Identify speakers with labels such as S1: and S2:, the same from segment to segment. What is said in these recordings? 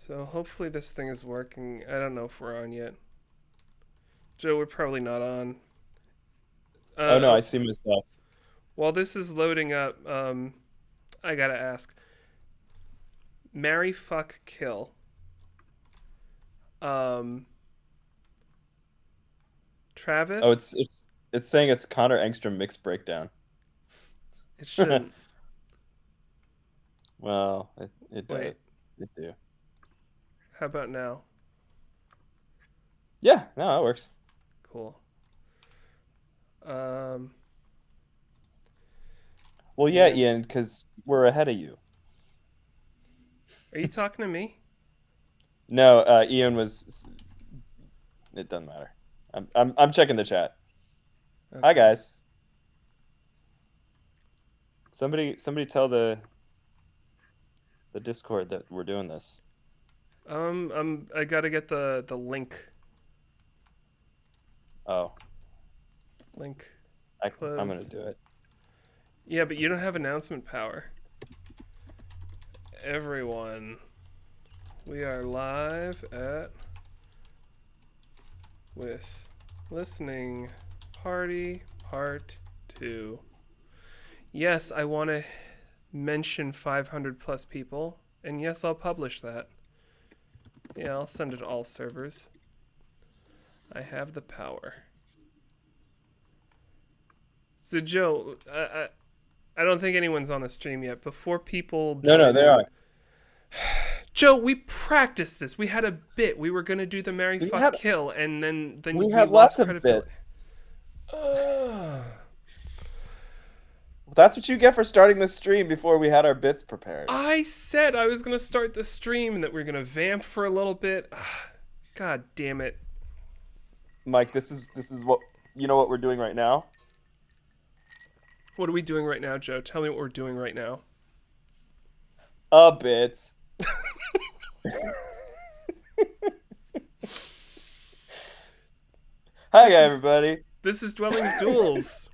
S1: So hopefully this thing is working. I don't know if we're on yet. Joe, we're probably not on.
S2: Oh no,
S1: Uh,
S2: I see myself.
S1: while this is loading up, I gotta ask: marry, fuck, kill. Um,
S2: Oh,
S1: Travis.
S2: it's saying it's Connor Engstrom mixed breakdown.
S1: It shouldn't.
S2: Well, it does.
S1: Wait.
S2: It do.
S1: How about now?
S2: Yeah, no, that works.
S1: Cool. Um,
S2: Well, yeah,
S1: yeah.
S2: Ian, because we're ahead of you.
S1: Are you talking to me?
S2: No, Ian was. It doesn't matter. I'm checking the chat. Hi
S1: Okay.
S2: guys. Somebody tell the Discord that we're doing this.
S1: I gotta get the link.
S2: Oh,
S1: Link.
S2: I'm gonna
S1: Close.
S2: do it.
S1: Yeah, but you don't have announcement power. Everyone, we are live at with listening party part 2. Yes, I want to mention 500 plus people, and yes, I'll publish that. Yeah, I'll send it to all servers. I have the power. So Joe, I don't think anyone's on the stream yet. Before people
S2: No, no,
S1: join
S2: they
S1: in,
S2: are.
S1: Joe, we practiced this. We had a bit. We were gonna do the Mary
S2: We
S1: Fuck
S2: had
S1: Kill, and then
S2: we
S1: we
S2: had lots
S1: lost
S2: of
S1: credibility.
S2: bits. That's what you get for starting the stream before we had our bits prepared.
S1: I said I was gonna start the stream and that we are gonna vamp for a little bit. God damn it!
S2: Mike, this is what you know what we're doing right now?
S1: What are we doing right now, Joe? Tell me what we're doing right now.
S2: A bit. Hi
S1: This is
S2: everybody.
S1: this is Dwelling Duels.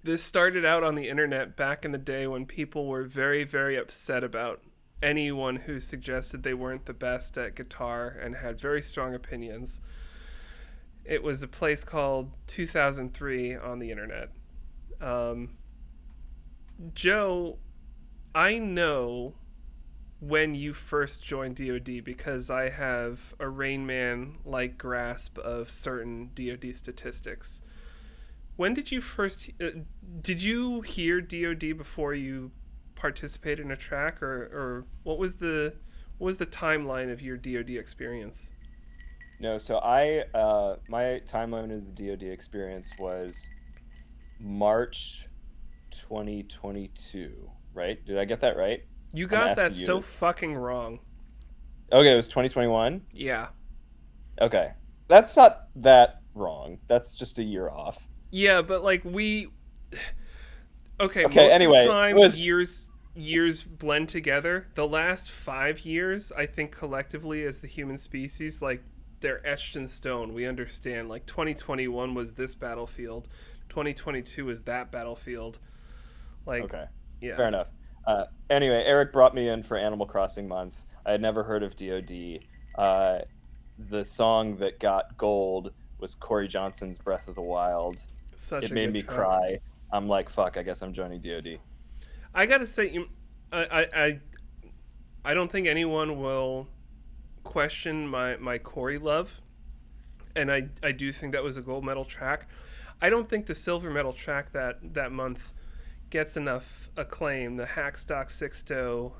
S1: This started out on the internet back in the day when people were very upset about anyone who suggested they weren't the best at guitar and had very strong opinions. It was a place called 2003 on the internet. Um, Joe, I know when you first joined DoD because I have a Rain Man like grasp of certain DoD statistics. When did you first? Did you hear DoD before you participated in a track, or what was the timeline of your DoD experience?
S2: No, so I my timeline of the DoD experience was March 2022, right? Did I get that right?
S1: You
S2: I'm
S1: got that
S2: asking
S1: so
S2: you.
S1: fucking wrong.
S2: Okay, it was 2021.
S1: Yeah,
S2: Okay. That's not that wrong. That's just a year off.
S1: yeah, but like we, okay,
S2: Okay,
S1: most of the
S2: anyway, it
S1: time
S2: was
S1: years blend together. The last 5 years, I think collectively as the human species, like they're etched in stone. We understand like 2021 was this battlefield, 2022 is that battlefield. Like,
S2: okay.
S1: yeah.
S2: Fair enough. Anyway, Eric brought me in for Animal Crossing month. I had never heard of DoD. Uh, the song that got gold was Corey Johnson's Breath of the Wild.
S1: Such
S2: It
S1: a
S2: made
S1: good
S2: me
S1: track.
S2: cry. I'm like, fuck, I guess I'm joining DoD.
S1: I gotta say, I don't think anyone will question my Corey love, and I do think that was a gold medal track. I don't think the silver medal track that month gets enough acclaim. The Hackstock Sixto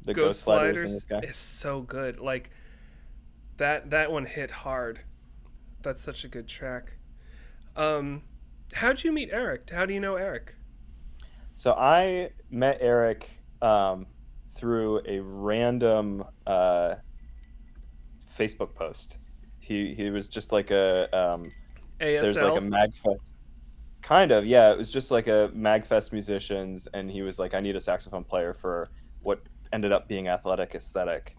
S2: The
S1: Ghost
S2: Ghost Sliders in this
S1: Sliders
S2: guy.
S1: is so good. Like that one hit hard. That's such a good track. Um, how'd you meet Eric? How do you know Eric?
S2: So I met Eric through a random Facebook post. He was just like a there's like a
S1: ASL.
S2: Magfest kind of, yeah, it was just like a Magfest musicians, and he was like, I need a saxophone player for what ended up being Athletic Aesthetic.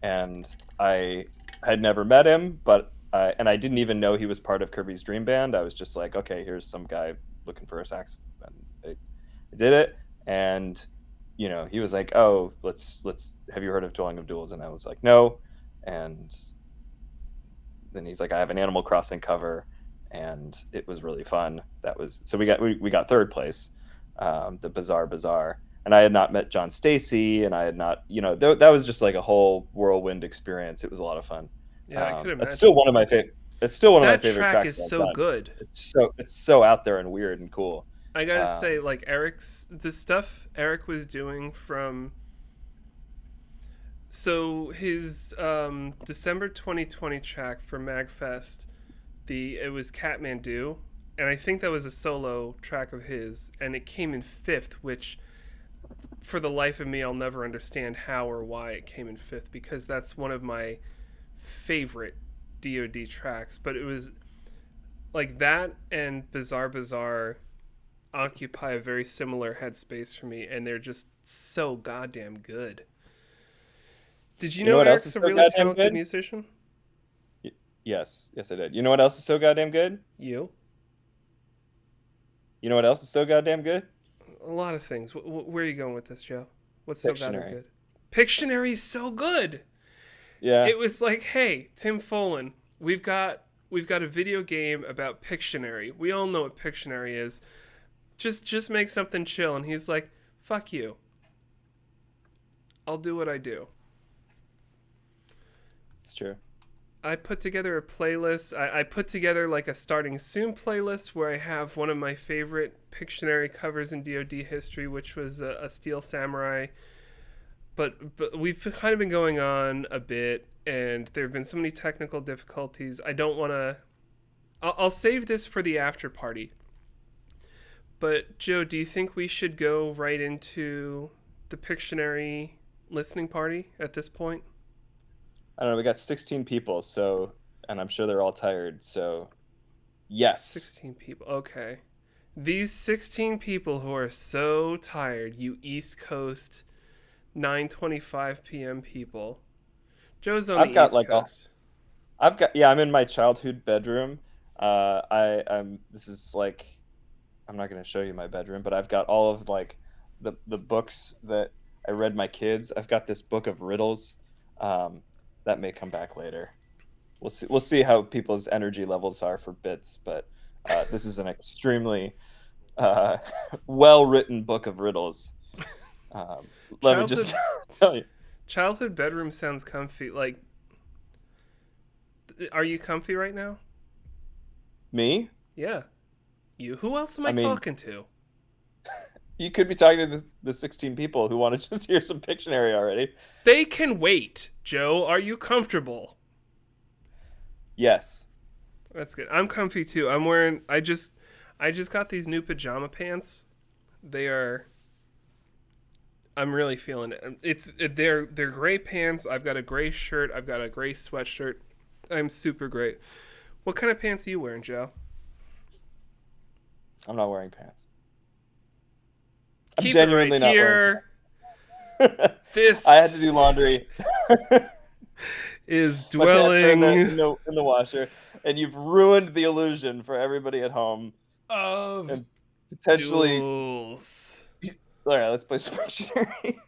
S2: And I had never met him, but and I didn't even know he was part of Kirby's Dream Band. I was just like, okay, here's some guy looking for a sax, and I did it. And he was like, "Oh, let's have you heard of Dwelling of Duels?" And I was like, "No." And then he's like, "I have an Animal Crossing cover," and it was really fun. That was so we got third place, the Bizarre Bazaar, and I had not met John Stacy, and I had not, that was just like a whole whirlwind experience. It was a lot of fun.
S1: Yeah, I could
S2: That's still
S1: imagine.
S2: one of my favorite. It's still one of my
S1: That
S2: favorite
S1: track
S2: tracks
S1: is
S2: that I've
S1: so
S2: done.
S1: good.
S2: It's so out there and weird and cool.
S1: I gotta say,
S2: Um,
S1: like the stuff Eric was doing from so his December 2020 track for Magfest, it was Kathmandu, and I think that was a solo track of his, and it came in fifth, which for the life of me I'll never understand how or why it came in fifth, because that's one of my favorite DoD tracks. But it was like that and Bizarre Bazaar occupy a very similar headspace for me, and they're just so goddamn good. Did you
S2: you know
S1: know
S2: what else is
S1: Eric's a
S2: so
S1: really
S2: goddamn
S1: talented
S2: good?
S1: musician?
S2: Yes, I did. You know what else is so goddamn good?
S1: You?
S2: You know what else is so goddamn good?
S1: A lot of things. Where are you going with this, Joe? What's so goddamn
S2: Pictionary.
S1: good? Pictionary's so good.
S2: Yeah,
S1: It was like, hey, Tim Follin, we've got a video game about Pictionary. We all know what Pictionary is. Just make something chill. And he's like, fuck you. I'll do what I do.
S2: it's true.
S1: I put together a playlist. I put together like a starting soon playlist where I have one of my favorite Pictionary covers in DoD history, which was a Steel Samurai. But we've kind of been going on a bit, and there have been so many technical difficulties. I don't want to. I'll save this for the after party. But Joe, do you think we should go right into the Pictionary listening party at this point?
S2: I don't know. We got 16 people, and I'm sure they're all tired. So, yes.
S1: 16 people. Okay. These 16 people who are so tired, you East Coast 9:25 p.m. people. Joe's on
S2: I've
S1: the
S2: got
S1: East
S2: like a
S1: Coast.
S2: I've got yeah, I'm in my childhood bedroom. I'm this is like I'm not going to show you my bedroom, but I've got all of like the books that I read my kids. I've got this book of riddles. Um, that may come back later. We'll see how people's energy levels are for bits, but this is an extremely uh, well-written book of riddles. Um, let me
S1: Childhood
S2: just tell you.
S1: childhood bedroom sounds comfy. Like, are you comfy right now?
S2: Me?
S1: Yeah. You. Who else am I
S2: I mean,
S1: talking to?
S2: you could be talking to the 16 people who want to just hear some Pictionary already.
S1: They can wait. Joe, are you comfortable?
S2: Yes.
S1: That's good. I'm comfy too. I'm wearing. I just got these new pajama pants. They are. I'm really feeling it. They're gray pants. I've got a gray shirt. I've got a gray sweatshirt. I'm super great. What kind of pants are you wearing, Joe?
S2: I'm not wearing pants. I'm
S1: Keep it right
S2: genuinely not wearing
S1: here.
S2: pants. I had
S1: This
S2: to do laundry.
S1: is
S2: My pants are in the
S1: dwelling
S2: in the in the washer, and you've ruined the illusion for everybody at home
S1: of
S2: and potentially.
S1: duels.
S2: All right, let's play some Pictionary.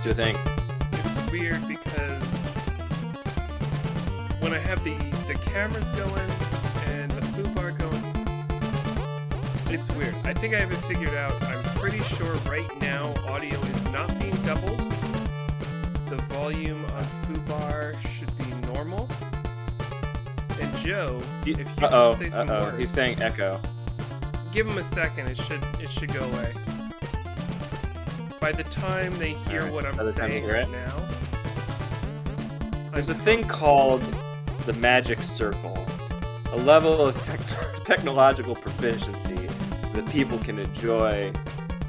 S2: do you think?
S1: It's weird because when I have the cameras going and the foobar going, it's weird. I think I have it figured out. I'm pretty sure right now audio is not being doubled. The volume on foobar should be normal. And Joe, if you can say some words.
S2: He's saying echo.
S1: Give him a second. It should go away. By the time they hear what I'm saying right now,
S2: there's a thing called the magic circle, a level of technological proficiency so that people can enjoy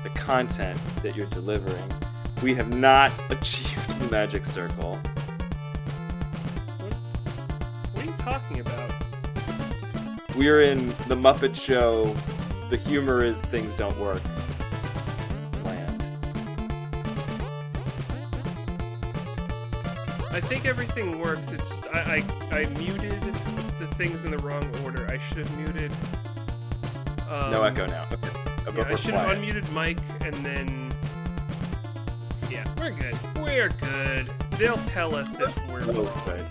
S2: the content that you're delivering. We have not achieved the magic circle.
S1: What are you talking about?
S2: We're in the Muppet Show. The humor is things don't work. Land.
S1: I think everything works. It's just I muted the things in the wrong order. I should have muted.
S2: No echo now. Okay.
S1: Yeah, I should have unmuted Mike and then. Yeah, we're good. We're good. They'll tell us if we're wrong.
S2: Good.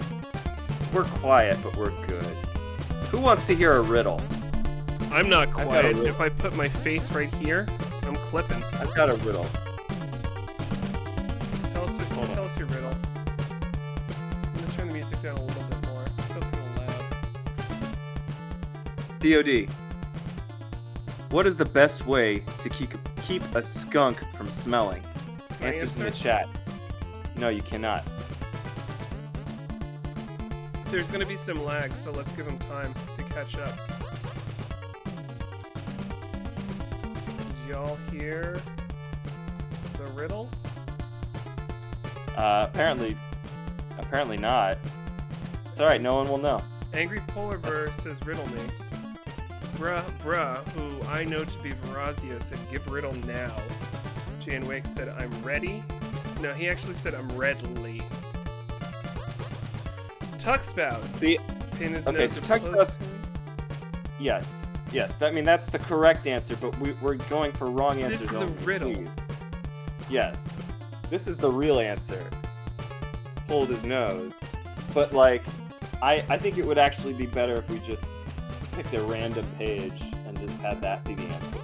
S2: We're quiet, but we're good. Who wants to hear a riddle?
S1: I'm not quiet. If I put my face right here, I'm clipping.
S2: I've got a riddle.
S1: Tell us your riddle. I'm gonna turn the music down a little bit more. It's still kind of loud.
S2: DOD. What is the best way to keep a skunk from smelling? Answers in the chat. No, you cannot.
S1: There's gonna be some lag, so let's give them time to catch up. Did y'all hear the riddle?
S2: Apparently not. It's alright, no one will know.
S1: Angry Polar Bear says riddle me. Bruh, who I know to be Verazio, said give riddle now. Jan Wake said I'm ready. No, he actually said I'm readily. Tuck Spouse.
S2: See,
S1: Pin his
S2: okay,
S1: nose
S2: so Tuck Spouse. Yes. I mean that's the correct answer, but we're going for wrong answers.
S1: This is a riddle.
S2: Please. Yes, this is the real answer. Hold his nose, but like, I think it would actually be better if we just picked a random page and just had that be the answer.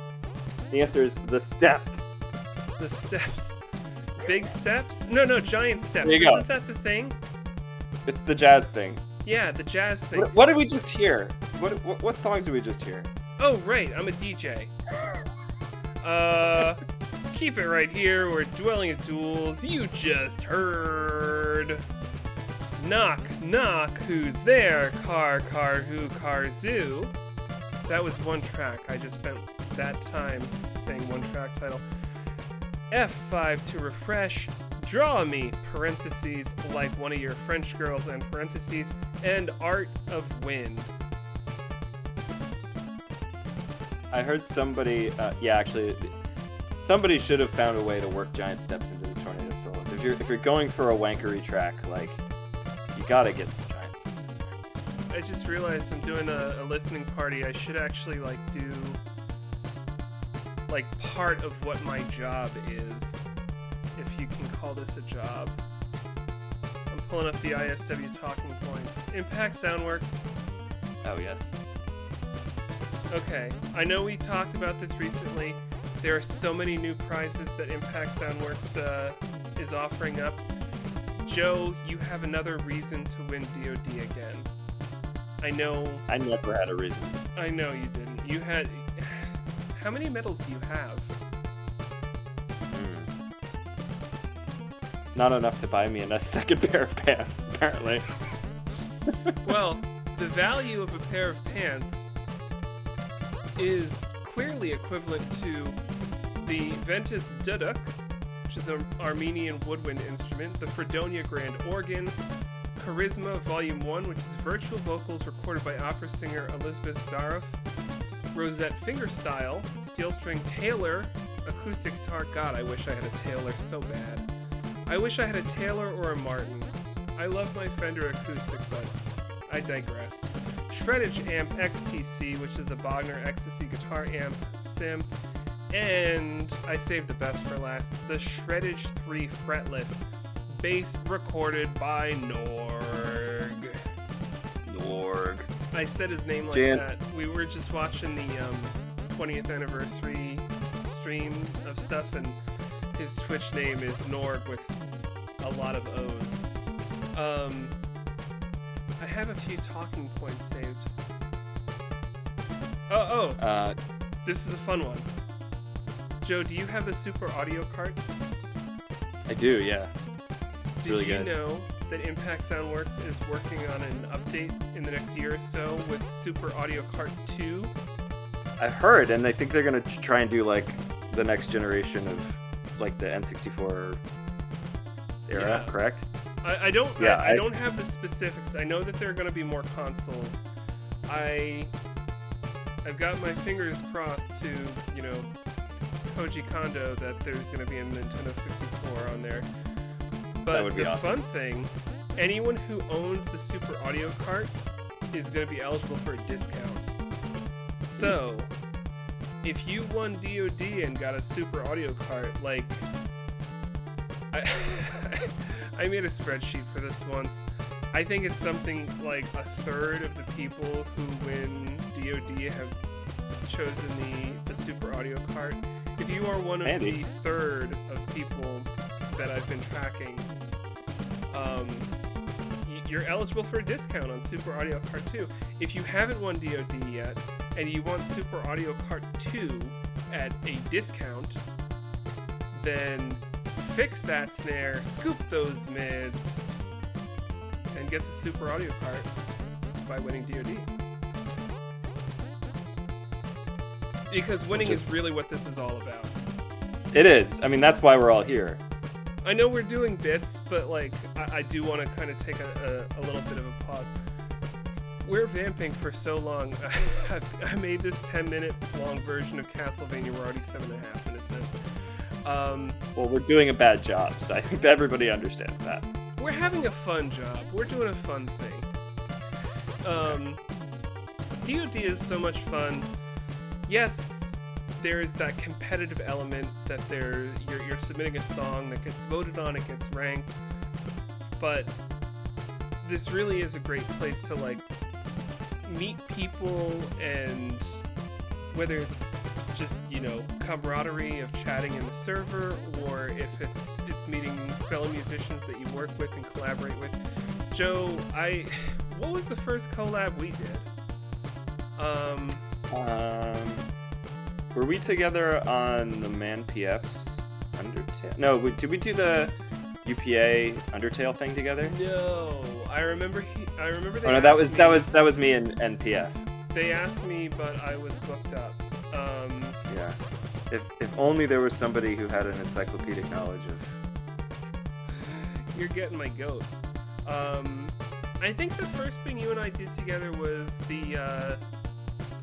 S2: The answer is the steps.
S1: The steps. Big steps? No, giant steps.
S2: There you go.
S1: Isn't that the thing?
S2: It's the jazz thing.
S1: Yeah, the jazz thing.
S2: What did we just hear? What songs did we just hear?
S1: Oh, right, I'm a DJ. Keep it right here. We're dwelling at Duels. You just heard. Knock, knock, who's there? Car, who, car, zoo. That was one track. I just spent that time saying one track title. F5 to refresh. Draw me, parentheses, like one of your French girls, and parentheses, and Art of Wind.
S2: I heard somebody, somebody should have found a way to work giant steps into the tornado solos. If you're going for a wankery track, like, you gotta get some giant steps in there.
S1: I just realized I'm doing a listening party. I should actually, like, do, like, part of what my job is. If you can call this a job. I'm pulling up the ISW talking points. Impact Soundworks.
S2: Oh, yes.
S1: Okay, I know we talked about this recently. There are so many new prizes that Impact Soundworks is offering up. Joe, you have another reason to win DoD again. I know...
S2: I never had a reason.
S1: I know you didn't. You had... How many medals do you have?
S2: Not enough to buy me a second pair of pants, apparently.
S1: Well, the value of a pair of pants is clearly equivalent to the Ventus Duduk, which is an Armenian woodwind instrument, the Fredonia Grand Organ, Charisma Volume 1, which is virtual vocals recorded by opera singer Elizabeth Zaroff, Rosette Fingerstyle, steel string Taylor, acoustic guitar. God, I wish I had a Taylor so bad. I wish I had a Taylor or a Martin. I love my Fender acoustic, but I digress. Shreddage amp XTC, which is a Bogner Ecstasy guitar amp, Sim, And I saved the best for last. The Shreddage 3 fretless, bass recorded by Norg.
S2: Norg.
S1: I said his name like that. We were just watching the 20th anniversary stream of stuff, and his Twitch name is Norg with a lot of O's. I have a few talking points saved. This is a fun one. Joe, do you have the Super Audio Cart?
S2: I do, yeah. It's
S1: Did
S2: really
S1: you
S2: good.
S1: know that Impact Soundworks is working on an update in the next year or so with Super Audio Cart 2?
S2: I heard, and I think they're gonna try and do like the next generation of like the N64 era, correct?
S1: I don't have the specifics. I know that there are going to be more consoles. I've got my fingers crossed to, you know, Koji Kondo that there's going to be a Nintendo 64 on there. But
S2: That would be
S1: the
S2: awesome.
S1: fun thing, anyone who owns the Super Audio Cart is going to be eligible for a discount. So, if you won DoD and got a Super Audio Cart, like, I made a spreadsheet for this once. I think it's something like a third of the people who win DoD have chosen the Super Audio Cart. If you are one of the third of people that I've been tracking, you're eligible for a discount on Super Audio Cart 2. If you haven't won DoD yet, and you want Super Audio Cart 2 at a discount, then fix that snare, scoop those mids, and get the Super Audio Cart by winning DoD. Because winning is really what this is all about.
S2: It is. I mean, that's why we're all here.
S1: I know we're doing bits, but like I do want to kind of take a little bit of a pause. We're vamping for so long. I made this 10-minute long version of Castlevania. We're already 7.5 minutes in.
S2: Well, we're doing a bad job, so I think that everybody understands that.
S1: We're having a fun job. We're doing a fun thing. DoD is so much fun. Yes, there is that competitive element that you're submitting a song that gets voted on, it gets ranked, but this really is a great place to like meet people, and whether it's just, you know, camaraderie of chatting in the server, or if it's meeting fellow musicians that you work with and collaborate with. Joe, what was the first collab we did?
S2: Were we together on the Man PF's Undertale? No, did we do the UPA Undertale thing together?
S1: No, I remember they
S2: Oh no, that was me and PF.
S1: They asked me, but I was booked up.
S2: Yeah. If only there was somebody who had an encyclopedic knowledge of.
S1: You're getting my goat. I think the first thing you and I did together was the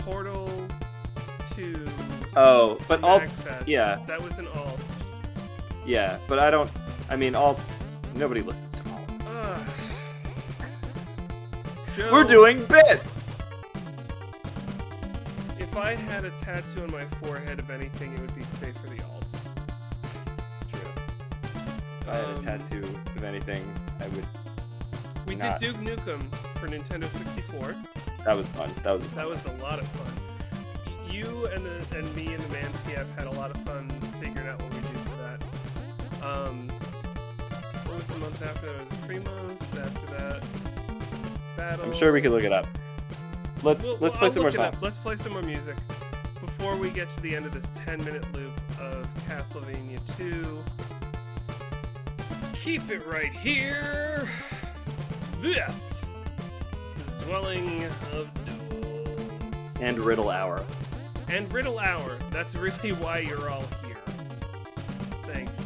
S1: Portal to.
S2: Oh, but alts.
S1: Access.
S2: Yeah.
S1: That was an alt.
S2: Yeah, but alts. Nobody listens to alts.
S1: Joe,
S2: We're doing bits.
S1: If I had a tattoo on my forehead of anything, it would be "Stay for the alts."
S2: It's true. If I had a tattoo of anything, I would.
S1: We did Duke Nukem for Nintendo 64.
S2: That was fun. That was
S1: a lot of fun. You and me and the Man PF had a lot of fun figuring out what we do for that. What was the month after that? It was a 3 months after that. Battle.
S2: I'm sure we could look it up. Let's play some more songs.
S1: Let's play some more music before we get to the end of this 10-minute loop of Castlevania 2. Keep it right here. This is Dwelling of Duels.
S2: And Riddle Hour.
S1: And Riddle Hour. That's really why you're all here. Thanks, Joe.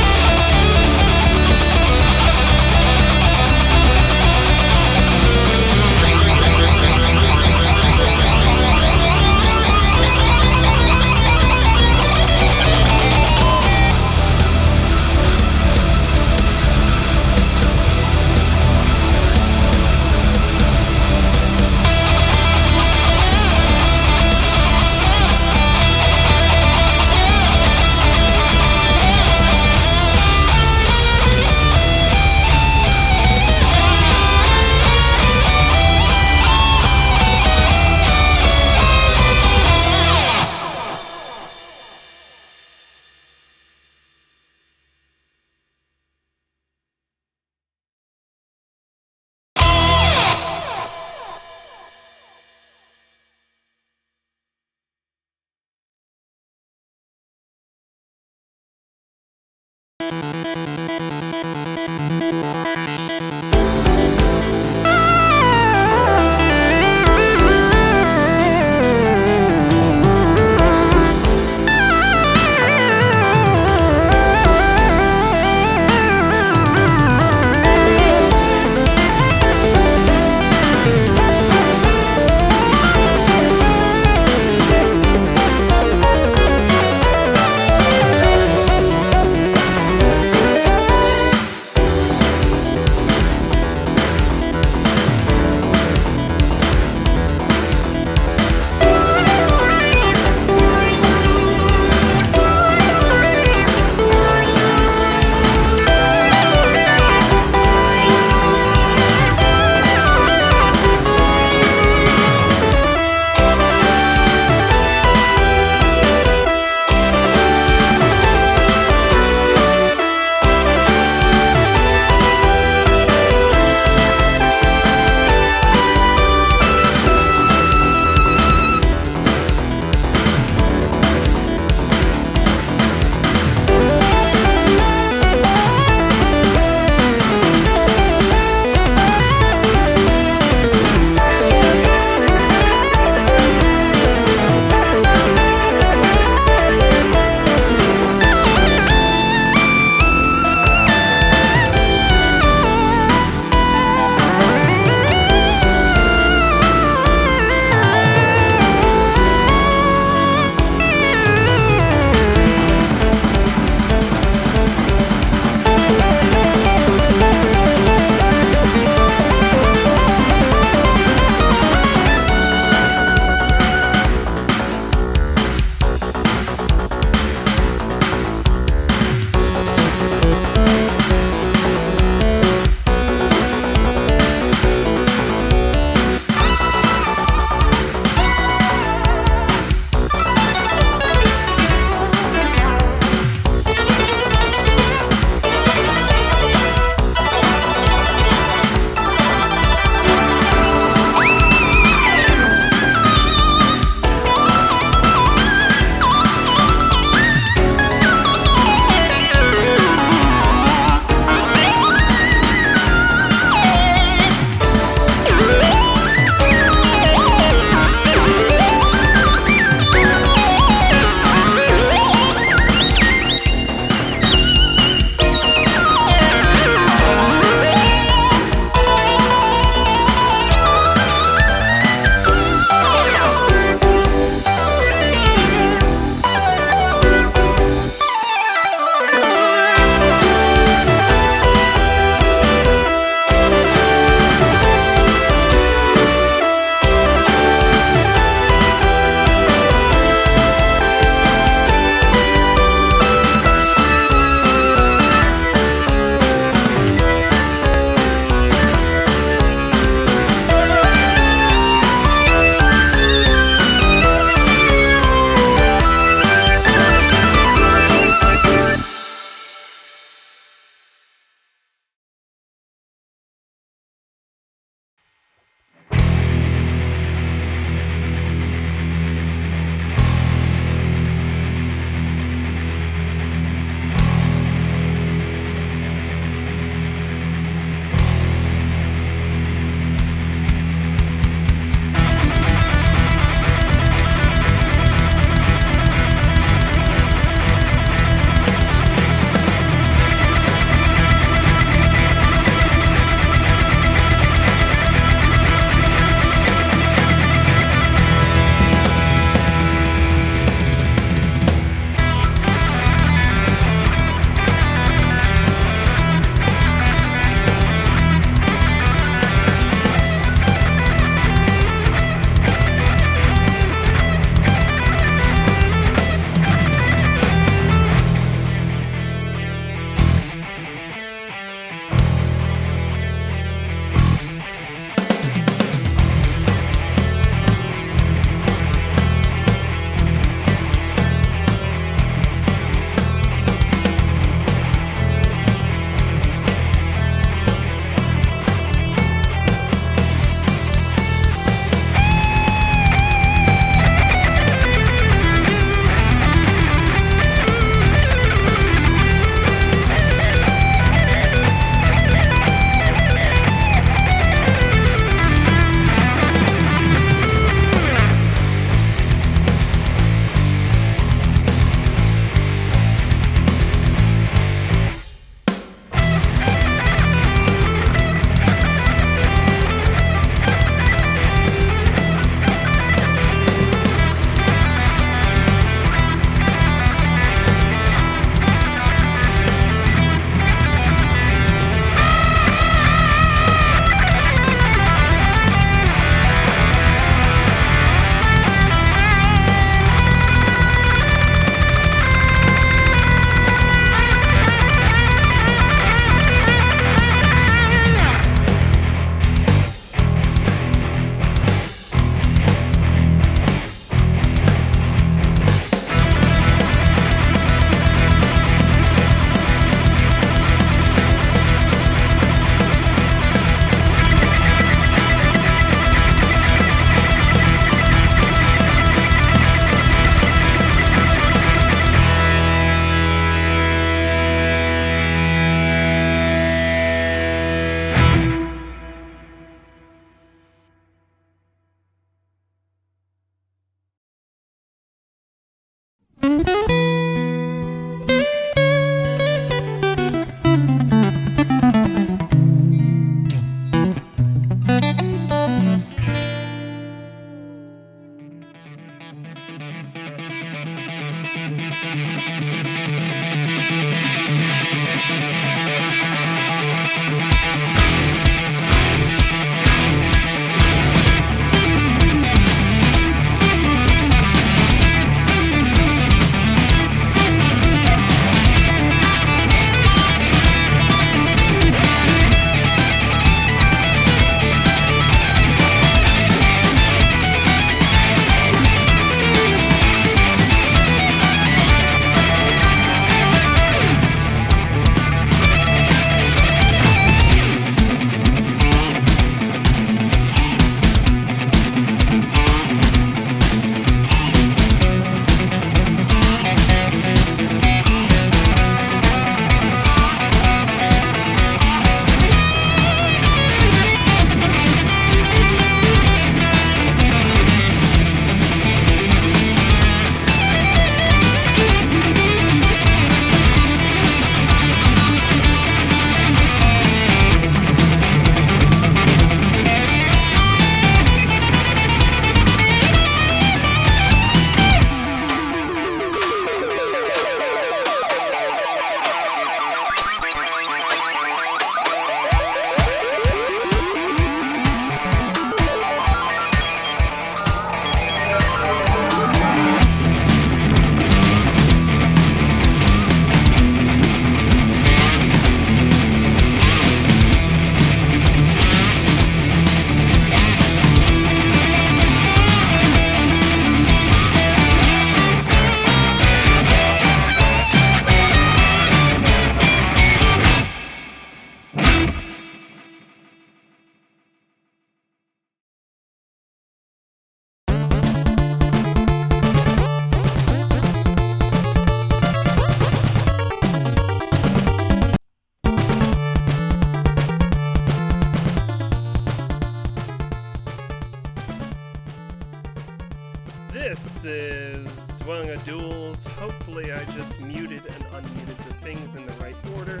S1: This is Dwelling on Duels. Hopefully I just muted and unmuted the things in the right order.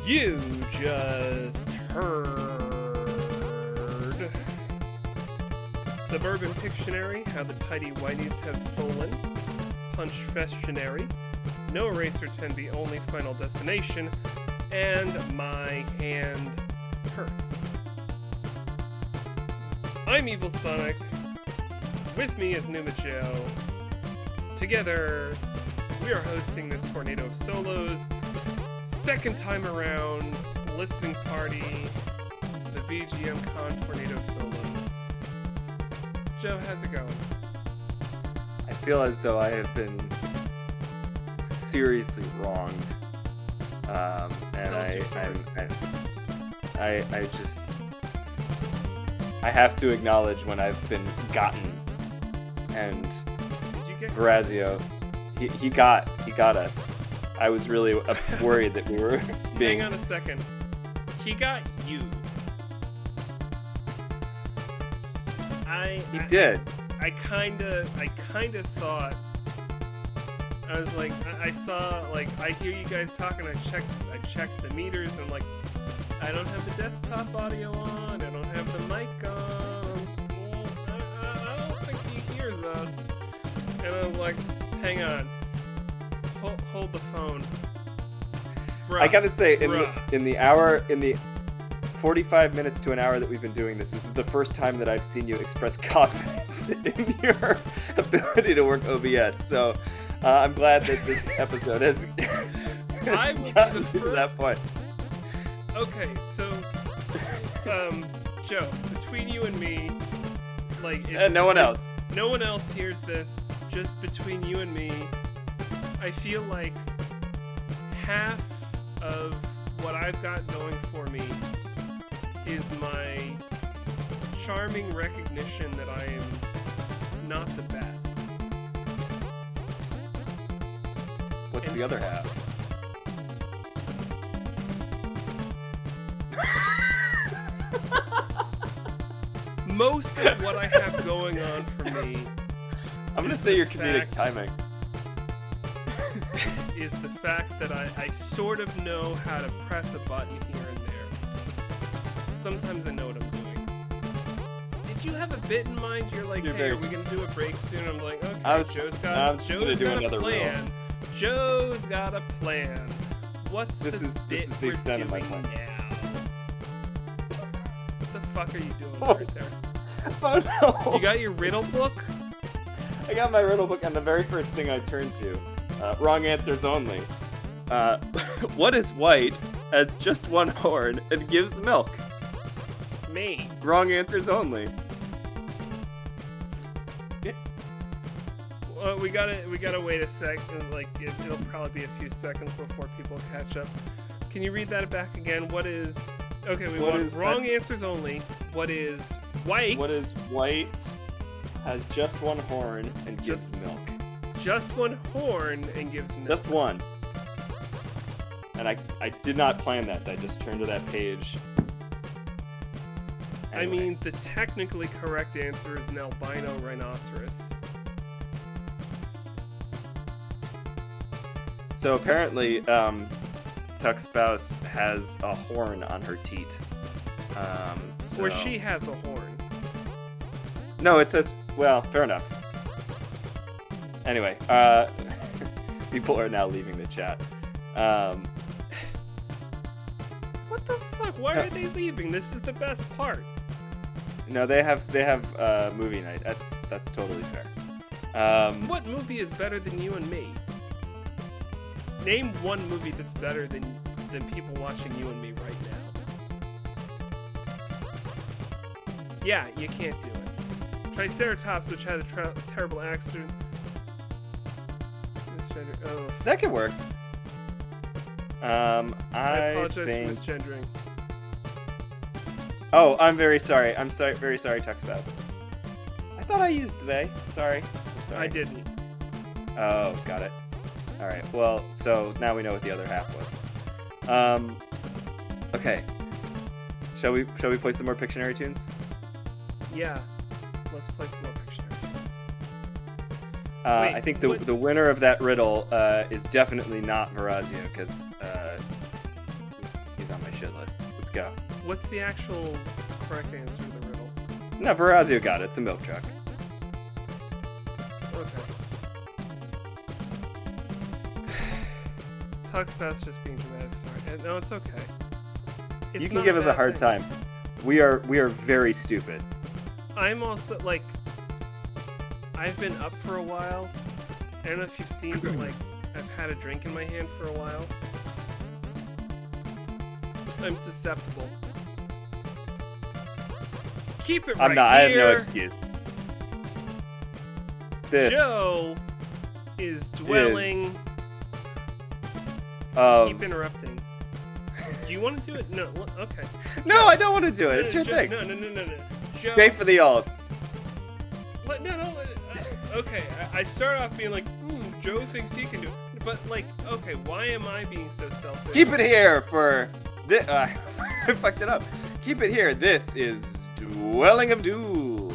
S1: You just heard Suburban Pictionary, How the Tidy Whiteys Have Fallen, Punch Festionary, No Eraser 10B Only Final Destination, and My Hand Hurts. I'm evilsonic. With me is Newmajoe. Together, we are hosting this tornado of solos. Second time around, listening party, the VGM Con tornado of solos. Joe, how's it going?
S3: I feel as though I have been seriously wronged, and I have to acknowledge when I've been gotten. And
S1: Did you get
S3: Verazio, he got us. I was really worried that we were being.
S1: Hang on a second. He got you.
S3: He did.
S1: I kinda thought. I was like, I saw, like, I hear you guys talking. I checked the meters. And I'm like, I don't have the desktop audio on. I don't have the mic on. I don't think he hears us. And I was like, hang on. Hold the phone. Bruh,
S3: I gotta say, in the 45 minutes to an hour that we've been doing this is the first time that I've seen you express confidence in your ability to work OBS. So I'm glad that this episode has gotten to that point.
S1: Okay, so, Joe, between you and me, like,
S3: no one else.
S1: No one else hears this. Just between you and me, I feel like half of what I've got going for me is my charming recognition that I am not the best.
S3: What's the other half?
S1: Most of what I have going on for me
S3: I'm gonna say your comedic timing.
S1: is the fact that I sort of know how to press a button here and there. Sometimes I know what I'm doing. Did you have a bit in mind? You're like, hey, are we gonna do a break soon? I'm like, okay, Joe's got a plan. Joe's got a plan. What's the bit we're doing now? What the fuck are you doing right there?
S3: Oh no!
S1: You got your riddle book?
S3: I got my riddle book, and the very first thing I turned to, wrong answers only. What is white, has just one horn, and gives milk?
S1: Me.
S3: Wrong answers only.
S1: Well, we gotta wait a second. Like it'll probably be a few seconds before people catch up. Can you read that back again? What is? Okay, we want wrong answers only. What is white?
S3: What is white? Has just one horn and gives milk.
S1: Just one horn and gives milk.
S3: Just one. And I did not plan that. I just turned to that page. Anyway.
S1: I mean, the technically correct answer is an albino rhinoceros.
S3: So apparently, Tuck's spouse has a horn on her teat.
S1: Or she has a horn.
S3: No, it says, well, fair enough. Anyway, people are now leaving the chat.
S1: What the fuck? Why are they leaving? This is the best part.
S3: No, they have movie night. That's totally fair.
S1: What movie is better than you and me? Name one movie that's better than people watching you and me right now. Yeah, you can't do it. Triceratops, which had a terrible accident. Oh.
S3: That could work.
S1: I apologize for misgendering.
S3: Oh, I'm very sorry. I'm sorry. Very sorry, Tuck's spouse. I thought I used they. Sorry. I'm sorry.
S1: I didn't.
S3: Oh, got it. All right. Well, so now we know what the other half was. Okay. Shall we play some more Pictionary tunes?
S1: Yeah. Let's play some more Pictionary tunes. Wait,
S3: I think
S1: what-
S3: the winner of that riddle is definitely not Verazio because he's on my shit list. Let's go.
S1: What's the actual correct answer to the riddle?
S3: No, Verazio got it. It's a milk truck.
S1: Okay. Talks past just being dramatic. Sorry. No, it's okay. It's
S3: You can
S1: not
S3: give us a
S1: bad
S3: hard
S1: thing.
S3: time. We are very stupid.
S1: I'm also like, I've been up for a while. I don't know if you've seen, but like, I've had a drink in my hand for a while. I'm susceptible. Keep it right
S3: I'm not. I have no
S1: here.
S3: excuse. This
S1: Joe is dwelling.
S3: of
S1: Keep interrupting. Do you want to do it? No. Okay.
S3: no, I don't want to do it. It's
S1: No,
S3: your
S1: Joe,
S3: thing.
S1: No. Joe,
S3: Stay for the alts.
S1: Okay, I start off being like, Joe thinks he can do it. But, like, okay, why am I being so selfish?
S3: Keep it here for this. I fucked it up. Keep it here. This is Dwelling of Duels.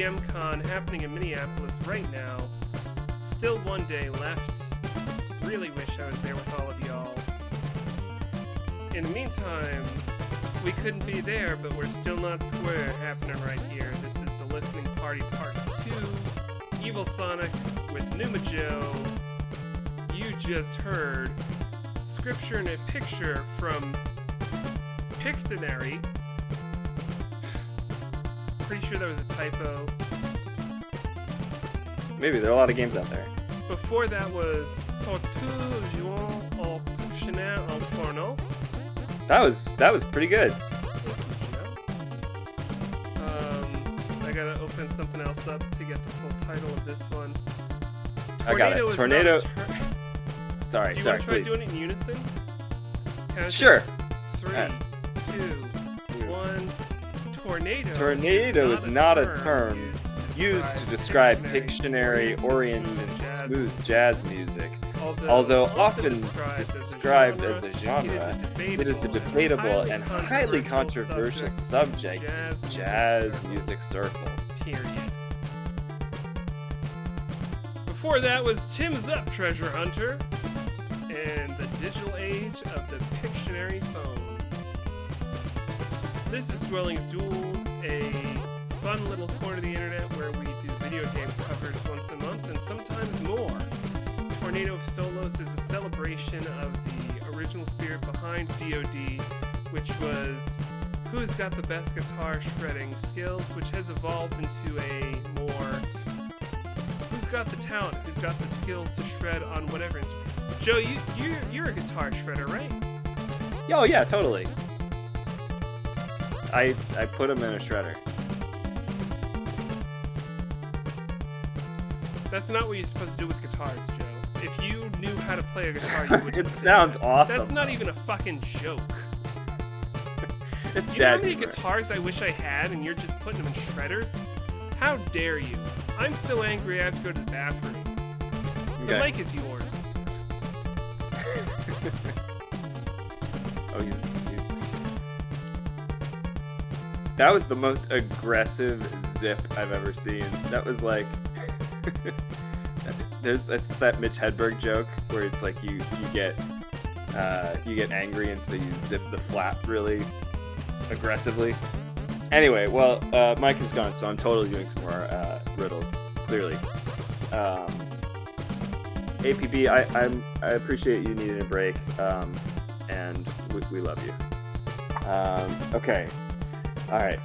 S1: PGM Con happening in Minneapolis right now. Still one day left. Really wish I was there with all of y'all. In the meantime, we couldn't be there, but we're still not square happening right here. This is the Listening Party Part 2, evilsonic with Newmajoe. You just heard Scripture in a Picture from Pictionary. Pretty sure that was a typo.
S3: Maybe, there are a lot of games out there.
S1: Before that was Tortue Jouant au Pictionnaire au Forno.
S3: That was pretty good.
S1: I gotta open something else up to get the full title of this one.
S3: I got it. Tornado. Sorry,
S1: Do you
S3: sorry,
S1: want to try
S3: please.
S1: doing it in unison?
S3: Sure.
S1: 3, 2, 1. Tornado.
S3: Tornado is not a term used to describe
S1: Pictionary-oriented
S3: Pictionary-oriented smooth jazz music.
S1: Although
S3: often
S1: described as a genre,
S3: it is a debatable and highly controversial subject in jazz music circles.
S1: Period. Before that was Tim's Up, Treasure Hunter, and the digital age of the Pictionary phone. This is Dwelling of Duels, a fun little corner of the internet where we do video game covers once a month and sometimes more. Tornado of Solos is a celebration of the original spirit behind DoD, which was who's got the best guitar shredding skills, which has evolved into a more who's got the talent, who's got the skills to shred on whatever instrument. Joe, you're a guitar shredder, right?
S3: Oh yeah, totally. I put them in a shredder.
S1: That's not what you're supposed to do with guitars, Joe. If you knew how to play a guitar, you would.
S3: It sounds awesome.
S1: That's not even a fucking joke.
S3: It's
S1: Do you know how many
S3: humor.
S1: guitars I wish I had, and you're just putting them in shredders? How dare you? I'm so angry I have to go to the bathroom. The
S3: Okay.
S1: mic is yours.
S3: Oh, he's... That was the most aggressive zip I've ever seen. That was like... That's that Mitch Hedberg joke where it's like you get angry and so you zip the flap really aggressively. Anyway, well, Mike is gone, so I'm totally doing some more riddles. Clearly, APB, I appreciate you needing a break, and we love you. Okay, all right.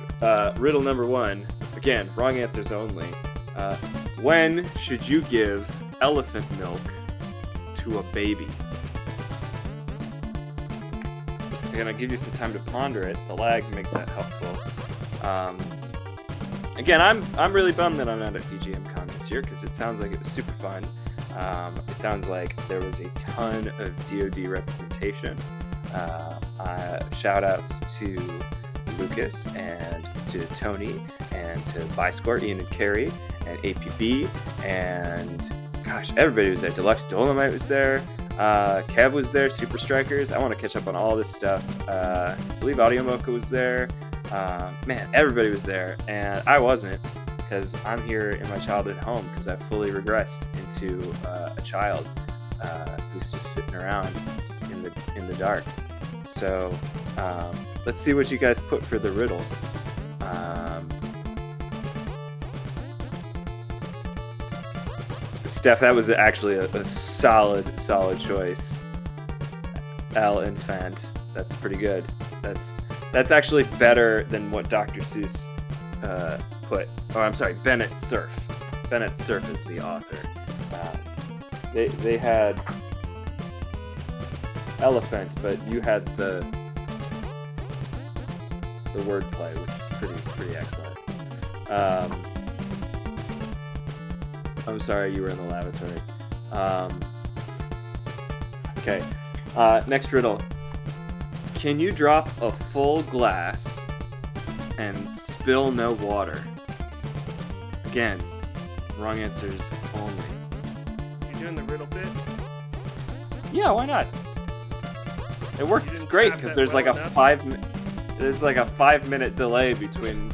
S3: Riddle number 1. Again, wrong answers only. When should you give elephant milk to a baby? I'm gonna give you some time to ponder it. The lag makes that helpful. Again, I'm really bummed that I'm not at PGM-Con this year because it sounds like it was super fun. It sounds like there was a ton of DoD representation. Shout outs to Lucas and to Tony and to Biscore, Ian and Carrie and APB and gosh, everybody was there. Deluxe Dolomite was there. Kev was there. Super Strikers. I want to catch up on all this stuff. I believe Audio Mocha was there. Man, everybody was there, and I wasn't because I'm here in my childhood home because I've fully regressed into a child who's just sitting around in the dark. So let's see what you guys put for the riddles. Steph, that was actually a solid choice. Al Infant, that's pretty good. That's actually better than what Dr. Seuss put. Oh, I'm sorry, Bennett Cerf. Bennett Cerf is the author. They had elephant, but you had the wordplay, which is pretty excellent. I'm sorry you were in the lavatory. Okay. Next riddle. Can you drop a full glass and spill no water? Again, wrong answers only.
S1: You doing the riddle bit?
S3: Yeah, why not? It works
S1: didn't
S3: great
S1: tap
S3: because
S1: that
S3: there's
S1: well
S3: like
S1: enough?
S3: there's like a 5-minute delay between,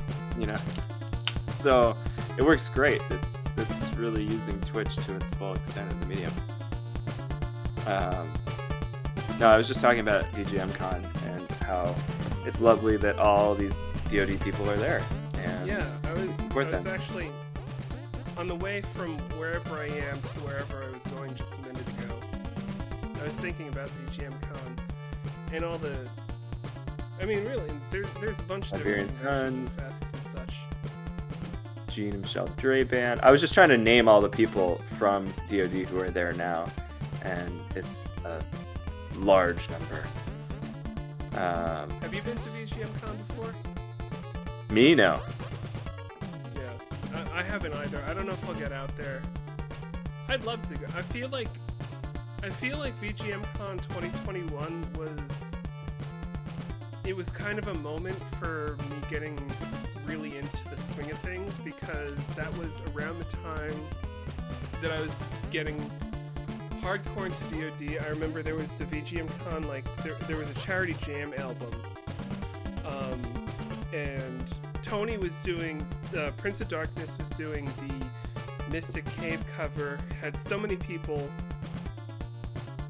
S3: So it works great. It's really using Twitch to its full extent as a medium. No, I was just talking about VGMCon and how it's lovely that all these DoD people are there. And
S1: Yeah, I was
S3: them.
S1: actually on the way from wherever I am to wherever I was going just a minute ago. I was thinking about VGMCon and all the. I mean, really, there's a bunch of
S3: Iberian
S1: different
S3: Sons.
S1: conventions and such.
S3: Gene and Michelle Dre-Band. I was just trying to name all the people from DoD who are there now, and it's a large number.
S1: Have you been to VGMCon before?
S3: Me, no.
S1: Yeah, I haven't either. I don't know if I'll get out there. I'd love to go. I feel like VGMCon 2021 was kind of a moment for me getting really into the swing of things, because that was around the time that I was getting hardcore into DoD. I remember there was the VGMCon, like there was a Charity Jam album, and Tony was doing Prince of Darkness was doing the Mystic Cave cover. Had so many people.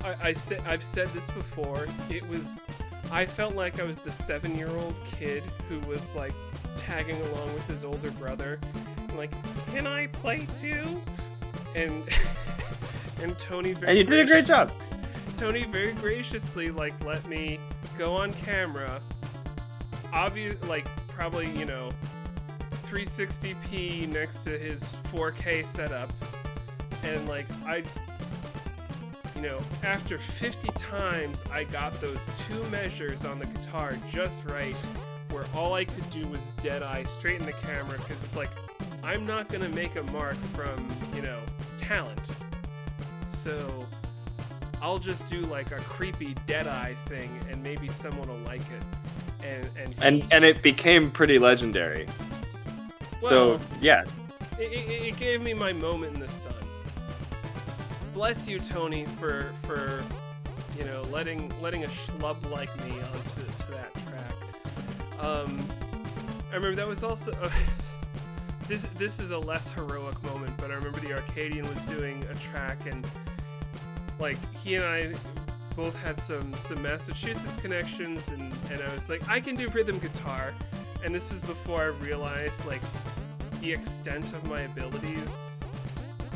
S1: I've said this before. I felt like I was the 7-year-old kid who was like tagging along with his older brother, and like, can I play too? And and Tony
S3: And you did a great job.
S1: Tony very graciously like let me go on camera. Like probably 360p next to his 4K setup, and like after 50 times, I got those 2 measures on the guitar just right, where all I could do was dead eye straight in the camera, because it's like, I'm not gonna make a mark from, talent. So I'll just do like a creepy dead eye thing, and maybe someone will like it.
S3: And it became pretty legendary.
S1: Well,
S3: so yeah.
S1: It gave me my moment in the sun. Bless you, Tony, for letting a schlub like me onto that track. I remember that was also this is a less heroic moment, but I remember the Arcadian was doing a track, and like he and I both had some Massachusetts connections, and I was like, I can do rhythm guitar, and this was before I realized like the extent of my abilities,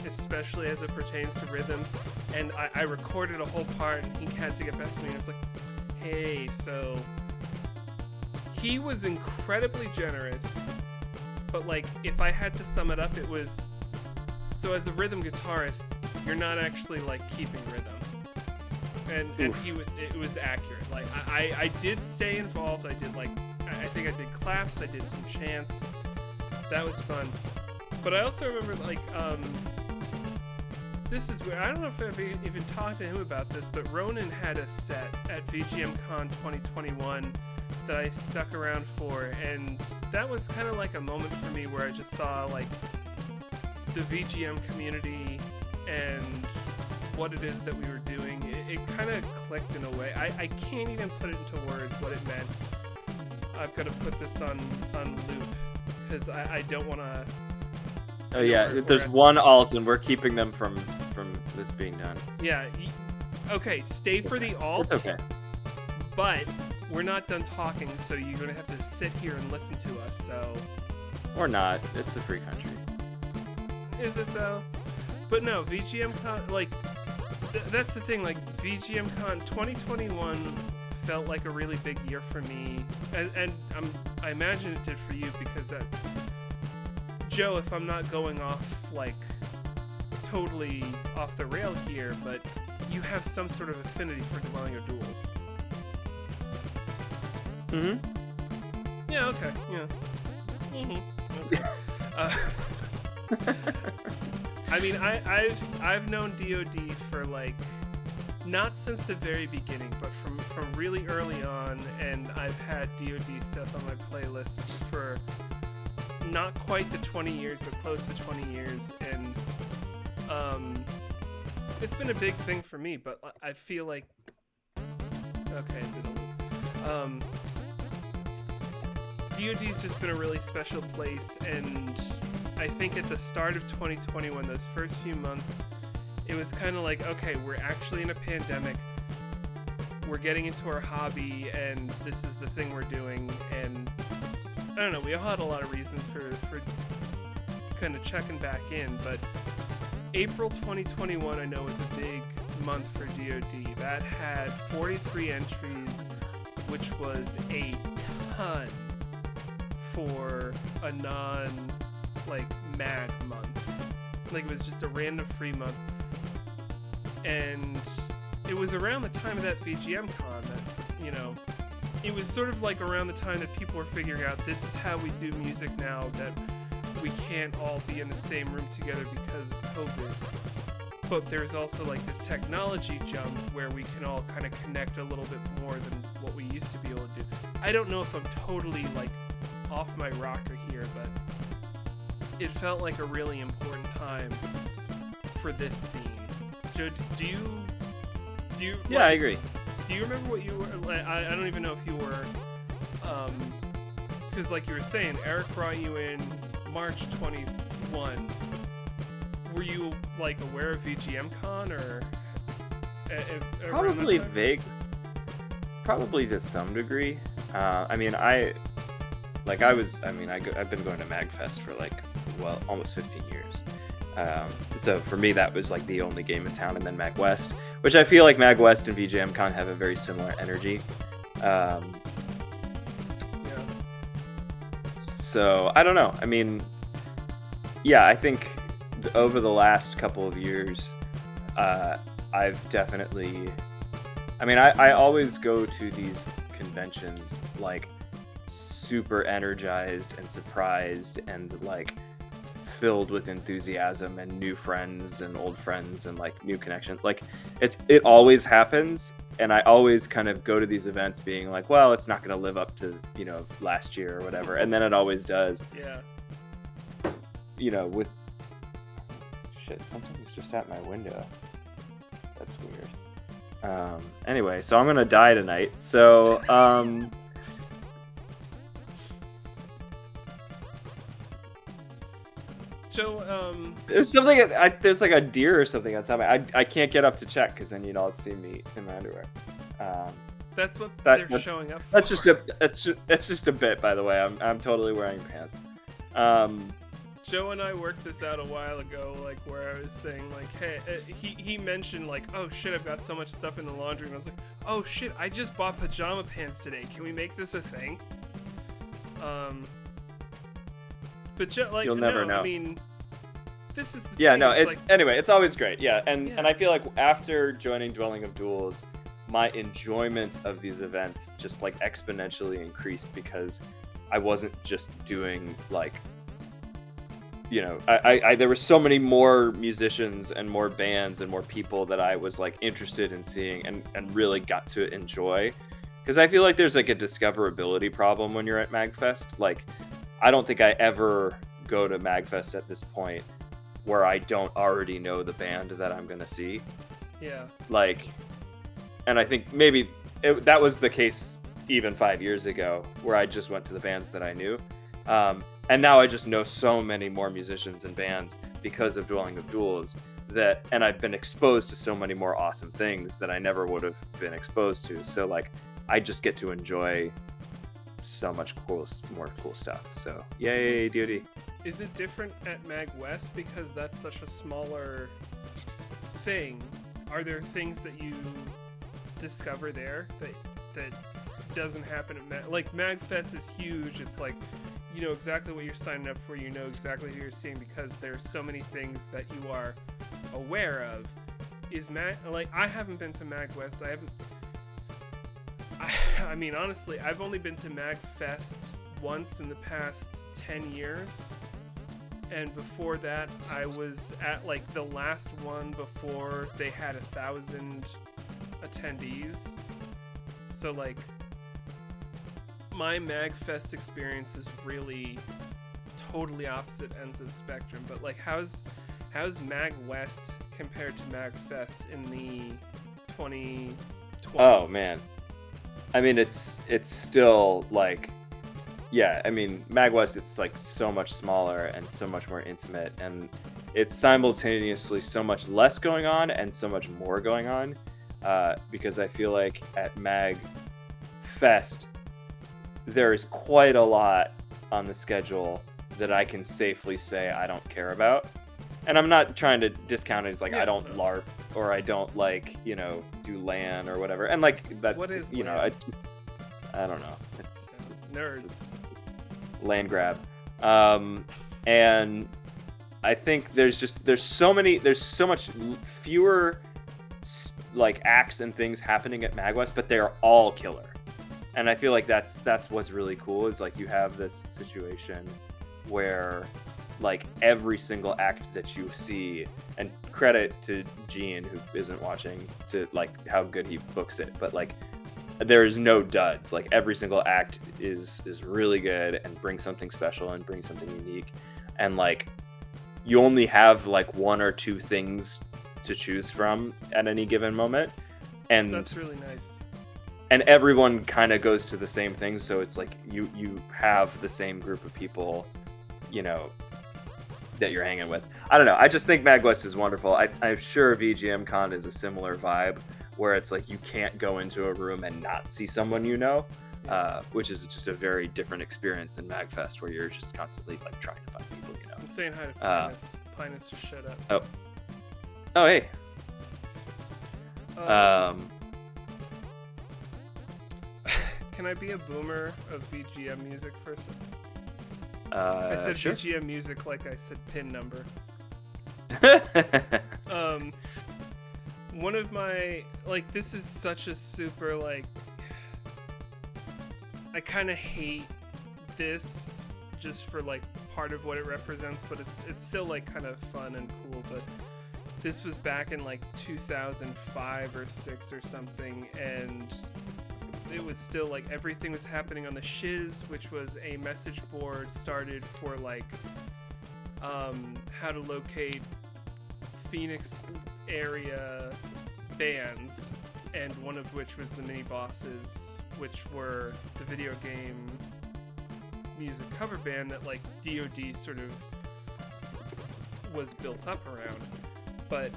S1: especially as it pertains to rhythm. And I recorded a whole part, and he had to get back to me, and I was like, hey, so he was incredibly generous, but like if I had to sum it up, it was, so as a rhythm guitarist, you're not actually like keeping rhythm. And it was accurate. Like I did stay involved. I did I think I did claps, I did some chants. That was fun. But I also remember this is where, I don't know if I've even talked to him about this, but Ronan had a set at VGMCon 2021 that I stuck around for, and that was kind of like a moment for me where I just saw like the VGM community and what it is that we were doing. It kind of clicked in a way. I can't even put it into words what it meant. I've got to put this on loop, because I don't want to.
S3: Oh yeah, there's one alt, and we're keeping them from this being done.
S1: Yeah. Okay, stay for the alt.
S3: It's okay.
S1: But we're not done talking, so you're gonna have to sit here and listen to us. So.
S3: Or not. It's a free country.
S1: Is it though? But no, VGMCon, like that's the thing. Like VGMCon 2021 felt like a really big year for me, and I imagine it did for you, because that. Joe, if I'm not going off like totally off the rail here, but you have some sort of affinity for Dwelling or Duels.
S3: Mm-hmm.
S1: Yeah, okay. Yeah. Mm-hmm. Okay. I mean, I've known DoD for like, not since the very beginning, but from really early on, and I've had DoD stuff on my playlists for not quite the 20 years, but close to 20 years, and it's been a big thing for me. But I feel like, okay, DoD's just been a really special place, and I think at the start of 2021, those first few months, it was kind of like, okay, we're actually in a pandemic. We're getting into our hobby, and this is the thing we're doing. And I don't know, we all had a lot of reasons for kind of checking back in, but April 2021, I know, was a big month for GOD. That had 43 entries, which was a ton for a mag month. Like, it was just a random free month. And it was around the time of that VGM con that, you know, it was sort of like around the time that people were figuring out this is how we do music now, that we can't all be in the same room together because of COVID. But there's also like this technology jump where we can all kind of connect a little bit more than what we used to be able to do. I don't know if I'm totally like off my rocker here, but it felt like a really important time for this scene. Joe, do you
S3: Yeah, I agree.
S1: Do you remember what you were like? I don't even know if you were, because like you were saying, Eric brought you in March 21. Were you like aware of VGM Con or
S3: Probably vague. Probably to some degree. I've been going to MagFest for almost 15 years. So for me, that was like the only game in town, and then MagWest, which I feel like MagWest and VGM Con have a very similar energy.
S1: Yeah.
S3: So I don't know. I mean, yeah, I think over the last couple of years, I've definitely. I mean, I always go to these conventions like super energized and surprised and like filled with enthusiasm and new friends and old friends and like new connections. Like it always happens, and I always kind of go to these events being like, well, it's not going to live up to, you know, last year or whatever, and then it always does.
S1: Yeah.
S3: You know, with shit, something's just at my window. That's weird. Anyway, so I'm gonna die tonight. So
S1: Joe,
S3: there's something. There's like a deer or something outside my. I can't get up to check because then you'd all see me in my underwear.
S1: that's what they're showing up for.
S3: That's just a bit, by the way. I'm totally wearing pants.
S1: Joe and I worked this out a while ago, like where I was saying like, hey, he mentioned like, oh shit, I've got so much stuff in the laundry, and I was like, oh shit, I just bought pajama pants today. Can we make this a thing? But Joe, like,
S3: You'll never know.
S1: I mean, this is the
S3: yeah,
S1: thing.
S3: no,
S1: It's
S3: it's anyway. It's always great. Yeah, and
S1: Yeah.
S3: I feel like after joining Dwelling of Duels, my enjoyment of these events just like exponentially increased because I wasn't just doing like. You know, I there were so many more musicians and more bands and more people that I was like interested in seeing and really got to enjoy, because I feel like there's like a discoverability problem when you're at MagFest. Like, I don't think I ever go to MagFest at this point where I don't already know the band that I'm gonna see.
S1: Yeah.
S3: Like, and I think maybe that was the case even 5 years ago, where I just went to the bands that I knew. And now I just know so many more musicians and bands because of Dwelling of Duels and I've been exposed to so many more awesome things that I never would have been exposed to. So like, I just get to enjoy so much more cool stuff. So yay, DoD.
S1: Is it different at MagWest because that's such a smaller thing? Are there things that you discover there that doesn't happen at like MagFest is huge. It's like, you know exactly what you're signing up for, you know exactly who you're seeing because there's so many things that you are aware of. I haven't been to MagWest. I mean, honestly, I've only been to MagFest once in the past 10 years. And before that, I was at like the last one before they had 1,000 attendees. So like, my MagFest experience is really totally opposite ends of the spectrum. But like, how's MagWest compared to MagFest in the 2020s?
S3: Oh man, I mean it's still like yeah, I mean, Mag West, it's like so much smaller and so much more intimate, and it's simultaneously so much less going on and so much more going on, because I feel like at Mag Fest, there is quite a lot on the schedule that I can safely say I don't care about. And I'm not trying to discount it as like I don't LARP or I don't like, do LAN or whatever. And like that,
S1: What is
S3: LAN? I don't know. It's
S1: nerds.
S3: It's land grab. And I think there's so much fewer like acts and things happening at MagWest, but they're all killer. And I feel like that's what's really cool is like you have this situation where like every single act that you see, and credit to Gene who isn't watching to like how good he books it, but like there is no duds. Like every single act is really good and brings something special and brings something unique. And like you only have like one or two things to choose from at any given moment. And
S1: that's really nice.
S3: And everyone kind of goes to the same thing, so it's like you have the same group of people, that you're hanging with. I don't know. I just think MagWest is wonderful. I'm sure VGM Con is a similar vibe, where it's like you can't go into a room and not see someone which is just a very different experience than MagFest, where you're just constantly like trying to find people.
S1: I'm saying hi to Pinus. Pinus, just shut up.
S3: Oh, hey.
S1: Can I be a boomer of VGM music for a second? I said
S3: sure.
S1: VGM music like I said pin number. One of my, like, this is such a super, like, I kind of hate this just for, like, part of what it represents, but it's still, like, kind of fun and cool, but this was back in, like, 2005 or 6 or something, and it was still like everything was happening on the Shiz, which was a message board started for like how to locate Phoenix area bands, and one of which was the Mini Bosses, which were the video game music cover band that like DoD sort of was built up around. But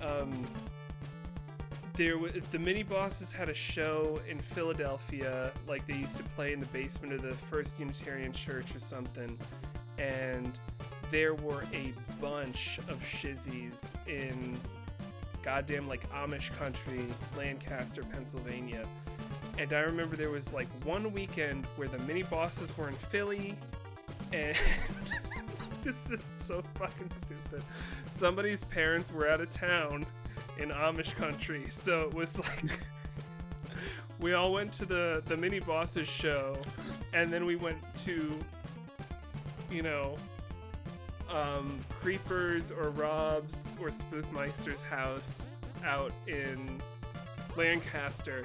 S1: the Mini Bosses had a show in Philadelphia, like they used to play in the basement of the First Unitarian Church or something, and there were a bunch of shizzies in goddamn like Amish country, Lancaster, Pennsylvania. And I remember there was like one weekend where the Mini Bosses were in Philly, and this is so fucking stupid. Somebody's parents were out of town in Amish country, so it was like we all went to the Mini Bosses show, and then we went to Creepers or Rob's or Spookmeister's house out in Lancaster,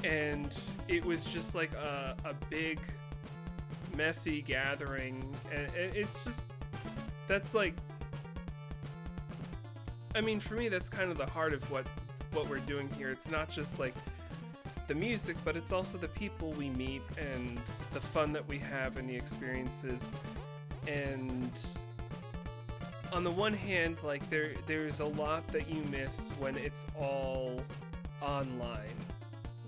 S1: and it was just like a big messy gathering, and it's just, that's like, I mean, for me, that's kind of the heart of what we're doing here. It's not just like the music, but it's also the people we meet and the fun that we have and the experiences. And on the one hand, like there's a lot that you miss when it's all online.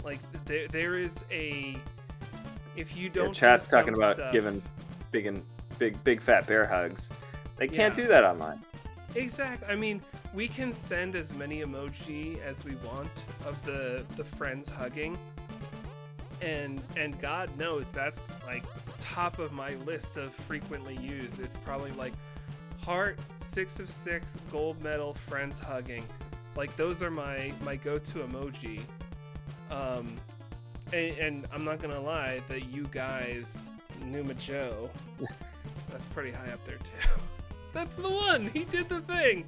S1: Like there is a, if you don't,
S3: chat's talking about
S1: stuff,
S3: giving big fat bear hugs. They can't do that online.
S1: Exactly. I mean, we can send as many emoji as we want of the friends hugging, and God knows that's like top of my list of frequently used. It's probably like heart, 6 of 6, gold medal, friends hugging. Like those are my go-to emoji. And I'm not gonna lie, that you guys, Newmajoe, that's pretty high up there too. That's the one! He did the thing!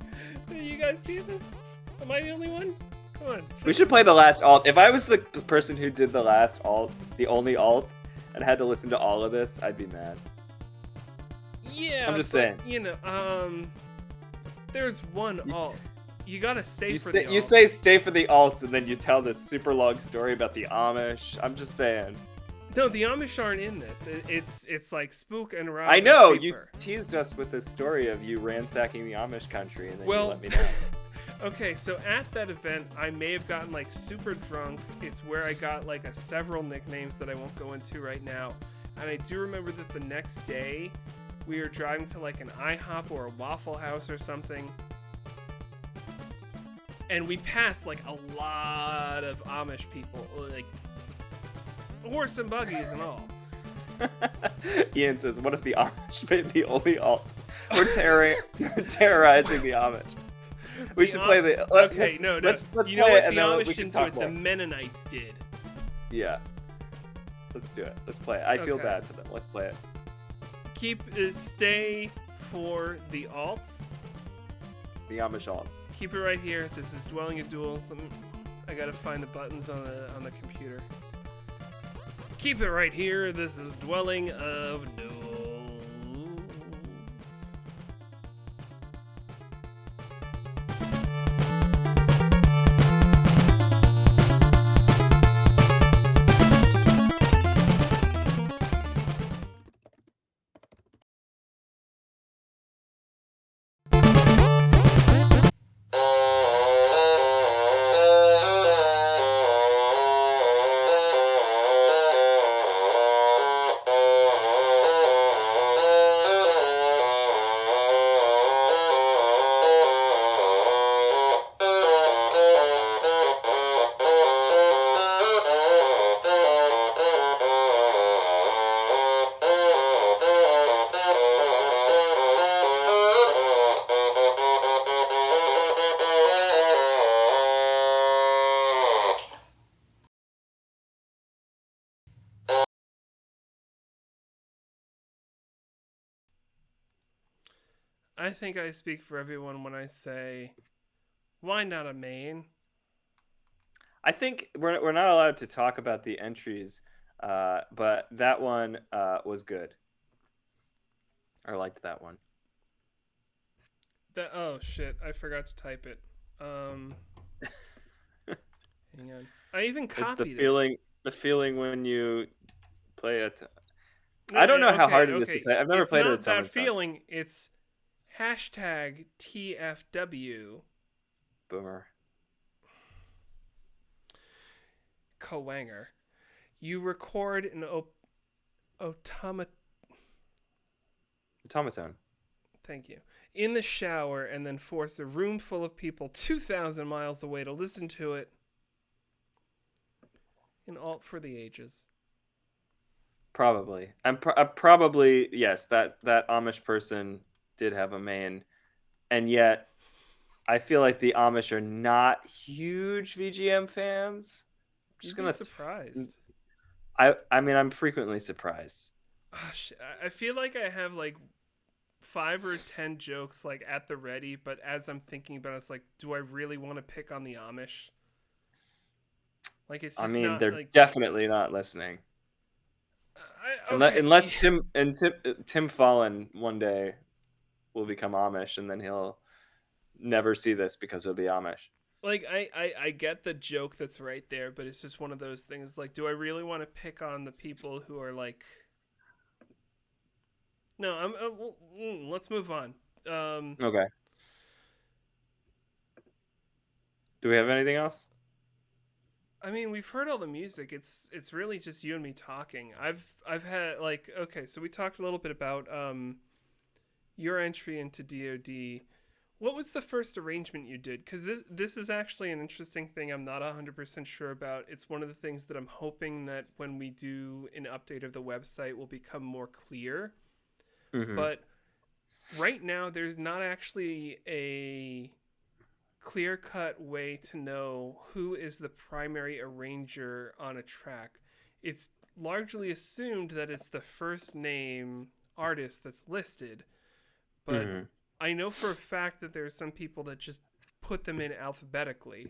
S1: You guys see this? Am I the only one? Come on.
S3: We should play the last alt. If I was the person who did the last alt, the only alt, and had to listen to all of this, I'd be mad.
S1: Yeah,
S3: I'm just saying.
S1: There's one alt. You gotta stay for the alt.
S3: You say stay for the alt, and then you tell this super long story about the Amish. I'm just saying.
S1: No, the Amish aren't in this. It's like spook and rob.
S3: I
S1: and
S3: know you
S1: creeper.
S3: teased us with this story of you ransacking the Amish country, and then you
S1: Well,
S3: let me know.
S1: okay, so at that event, I may have gotten like super drunk. It's where I got like several nicknames that I won't go into right now. And I do remember that the next day, we were driving to like an IHOP or a Waffle House or something. And we passed like a lot of Amish people, like horse and buggies and all.
S3: Ian says, "What if the Amish made the only alt? We're terrorizing the Amish. We should play the.
S1: Okay, no.
S3: Let's
S1: You know
S3: play
S1: what?
S3: it, and
S1: The
S3: then we
S1: Amish
S3: can
S1: didn't do
S3: talk
S1: it.
S3: more.
S1: The Mennonites did.
S3: Yeah. Let's do it. Let's play it. I feel
S1: Okay.
S3: bad for them. Let's play it.
S1: Stay for the alts.
S3: The Amish alts.
S1: Keep it right here. This is Dwelling of Duels. I gotta find the buttons on the computer. Keep it right here. This is Dwelling of Duels. I think I speak for everyone when I say, why not a main?
S3: I think we're not allowed to talk about the entries, but that one was good. I liked that one.
S1: Oh shit! I forgot to type it. Hang on. I even
S3: It's
S1: copied
S3: the feeling when you play it.
S1: No,
S3: I don't know how
S1: okay,
S3: hard it is to
S1: okay.
S3: play. I've never
S1: It's
S3: played it
S1: not
S3: at Summon
S1: that
S3: Fest.
S1: feeling. It's hashtag TFW
S3: Boomer.
S1: Cowanger. You record an automaton. Thank you. In the shower and then force a room full of people 2,000 miles away to listen to it. An alt for the ages.
S3: Probably. I'm probably, yes, that Amish person did have a main, and yet I feel like the Amish are not huge VGM fans. I'm just
S1: You'd
S3: gonna
S1: be surprised.
S3: I mean, I'm frequently surprised.
S1: Oh, shit. I feel like I have like 5 or 10 jokes like at the ready, but as I'm thinking about it, it's like, do I really want to pick on the Amish? Like, it's just
S3: I mean,
S1: not,
S3: they're
S1: like,
S3: definitely not listening.
S1: okay.
S3: Unless Tim Fallon one day will become Amish, and then he'll never see this because he'll be Amish.
S1: Like, I get the joke that's right there, but it's just one of those things. Like, do I really want to pick on the people who are like? No, let's move on.
S3: Okay. Do we have anything else?
S1: I mean, we've heard all the music. It's really just you and me talking. I've had like, okay, so we talked a little bit about your entry into DoD. What was the first arrangement you did? Because this is actually an interesting thing I'm not 100% sure about. It's one of the things that I'm hoping that when we do an update of the website will become more clear.
S3: Mm-hmm.
S1: But right now, there's not actually a clear-cut way to know who is the primary arranger on a track. It's largely assumed that it's the first name artist that's listed, but I know for a fact that there are some people that just put them in alphabetically,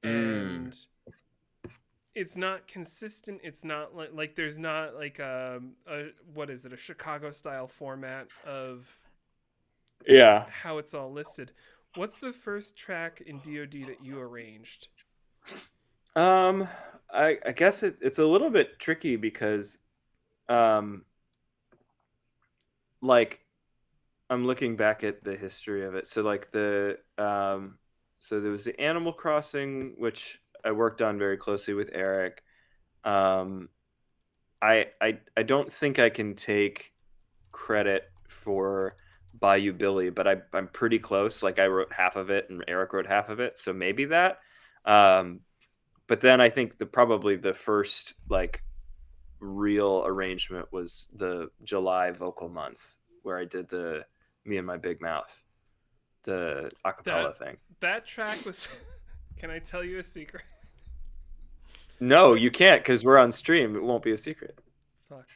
S1: and it's not consistent. It's not like there's not like a what is it, a Chicago style format of how it's all listed. What's the first track in DoD that you arranged?
S3: I guess it's a little bit tricky because, um, like I'm looking back at the history of it. So like so there was the Animal Crossing, which I worked on very closely with Eric. Um, I don't think I can take credit for Bayou Billy, but I'm pretty close. Like I wrote half of it and Eric wrote half of it, so maybe that. Um, but then I think probably the first like real arrangement was the July vocal month where I did the Me and My Big Mouth, the
S1: That
S3: acapella thing.
S1: that track was. Can I tell you a secret?
S3: No,
S1: That
S3: you can't because we're on stream. It won't be a secret.
S1: fuck.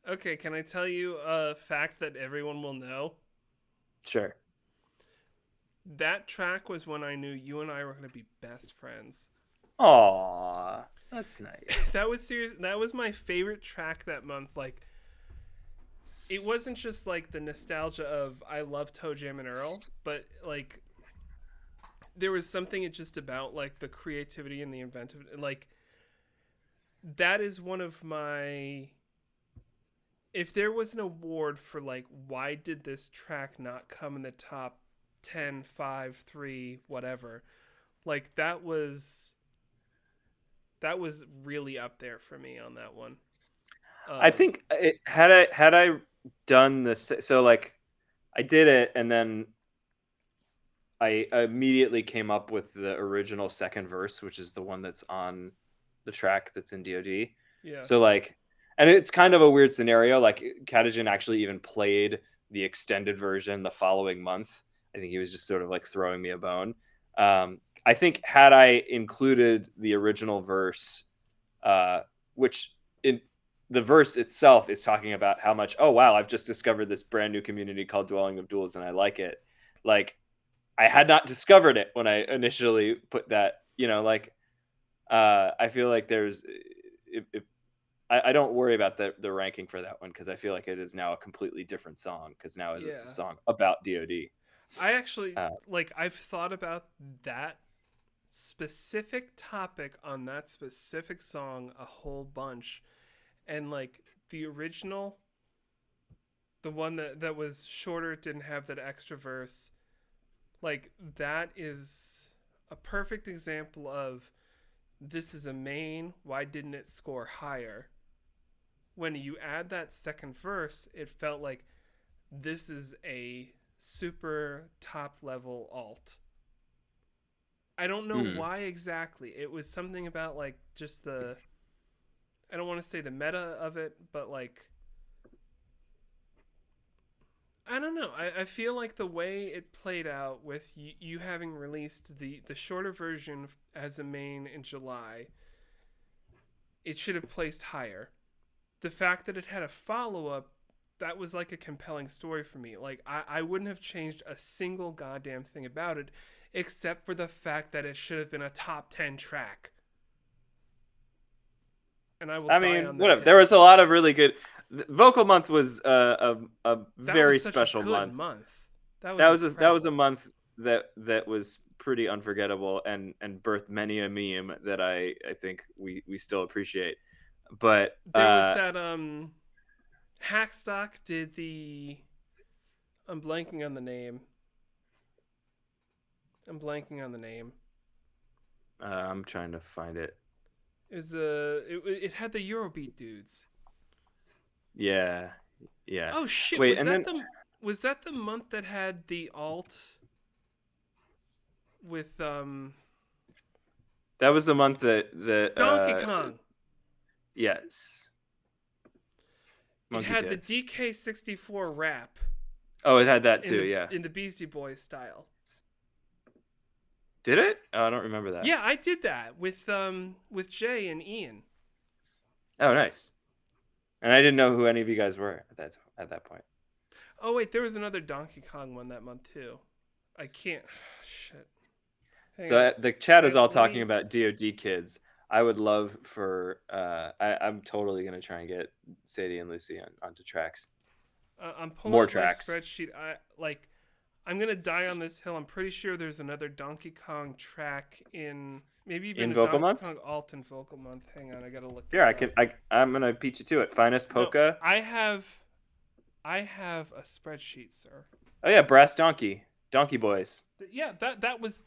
S1: Okay, can I tell you a fact that everyone will know?
S3: Sure.
S1: That track was when I knew you and I were going to be best friends.
S3: Aw, that's nice.
S1: That was serious. That was my favorite track that month. Like, it wasn't just like the nostalgia of I love Toe Jam and Earl, but like there was something just about like the creativity and the inventive. Like that is one of my. If there was an award for like why did this track not come in the top 10, 5, 3, whatever, like that was really up there for me on that one.
S3: I think had I done this, so like I did it and then I immediately came up with the original second verse, which is the one that's on the track that's in DoD.
S1: Yeah.
S3: So like, and it's kind of a weird scenario. Like Catagen actually even played the extended version the following month. I think he was just sort of like throwing me a bone. I think had I included the original verse, uh, which in the verse itself is talking about how much, oh wow, I've just discovered this brand new community called Dwelling of Duels and I like it. Like I had not discovered it when I initially put that, like I feel like there's I don't worry about the ranking for that one because I feel like it is now a completely different song because now it is a
S1: Yeah.
S3: song about DoD.
S1: I actually
S3: Uh,
S1: like I've thought about that specific topic on that specific song a whole bunch. And like the original, the one that was shorter, didn't have that extra verse, like that is a perfect example of this is a main, why didn't it score higher? When you add that second verse, it felt like this is a super top level alt. I don't know
S3: mm.
S1: why exactly. It was something about like just the I don't want to say the meta of it, but like I don't know. I feel like the way it played out with you having released the shorter version as a main in July, it should have placed higher. The fact that it had a follow up, that was like a compelling story for me. Like I wouldn't have changed a single goddamn thing about it, except for the fact that it should have been a top 10 track. And I will
S3: I
S1: die
S3: mean,
S1: on that
S3: whatever.
S1: hill.
S3: There was a lot of really good. Vocal Month was a
S1: That
S3: very
S1: was such a
S3: special
S1: good
S3: month.
S1: month. That was
S3: That was a
S1: incredible.
S3: month that was pretty unforgettable and birthed many a meme that I think we still appreciate. But
S1: There was that Hackstock did the I'm blanking on the name. I'm blanking on the name.
S3: I'm trying to find it.
S1: It was it had the Eurobeat dudes.
S3: Yeah, yeah.
S1: Oh shit,
S3: Wait, and then
S1: was that the month that had the alt with
S3: that was the month
S1: Donkey Kong?
S3: yes,
S1: It
S3: Monkey
S1: had the
S3: Tits.
S1: DK64 rap
S3: Oh, it had that too. Yeah,
S1: in the Beastie Boys style.
S3: did it? Oh, I don't remember that.
S1: Yeah, I did that with Jay and Ian.
S3: Oh, nice. And I didn't know who any of you guys were at that point.
S1: Oh wait, there was another Donkey Kong one that month too. I can't. Shit. Hang
S3: So
S1: on.
S3: the chat is all
S1: Let
S3: talking
S1: me.
S3: about DoD kids. I would love for I'm totally gonna try and get Sadie and Lucy onto tracks.
S1: I'm pulling
S3: More
S1: up my
S3: tracks.
S1: spreadsheet. I like. I'm gonna die on this hill. I'm pretty sure there's another Donkey Kong track in maybe even
S3: In
S1: a
S3: Vocal
S1: Donkey
S3: Month?
S1: Kong alt in Vocal Month. Hang on, I gotta look
S3: Here,
S1: this
S3: I
S1: up.
S3: can. I'm gonna beat you to it. Finest
S1: No,
S3: polka.
S1: I have a spreadsheet, sir.
S3: Oh yeah, Brass Donkey, Donkey Boys.
S1: Yeah, that was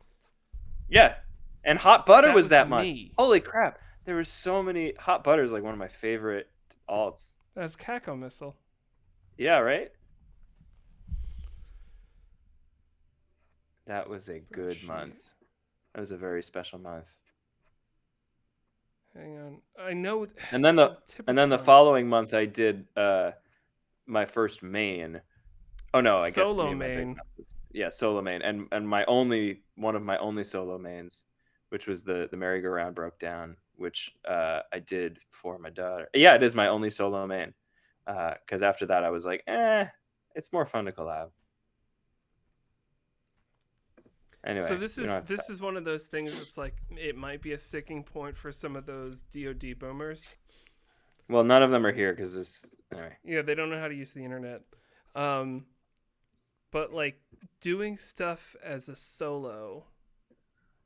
S3: Yeah, and Hot Butter was that month.
S1: me.
S3: Holy crap! There were so many. Hot Butter is like one of my favorite alts.
S1: That's Kako Missile.
S3: Yeah, right. That was a good
S1: Spreadsheet.
S3: month. That was a very special month.
S1: Hang on, I know.
S3: And then the following month I did my first main. Oh no, I guess
S1: solo
S3: me and my big
S1: main.
S3: mouth was- yeah, solo main, and my only one of my only solo mains, which was the merry-go-round broke down, which I did for my daughter. Yeah, it is my only solo main. Because after that I was like, it's more fun to collab. Anyway,
S1: So this is one of those things that's like it might be a sticking point for some of those DoD boomers.
S3: well, none of them are here because this anyway.
S1: Yeah, they don't know how to use the internet. But like doing stuff as a solo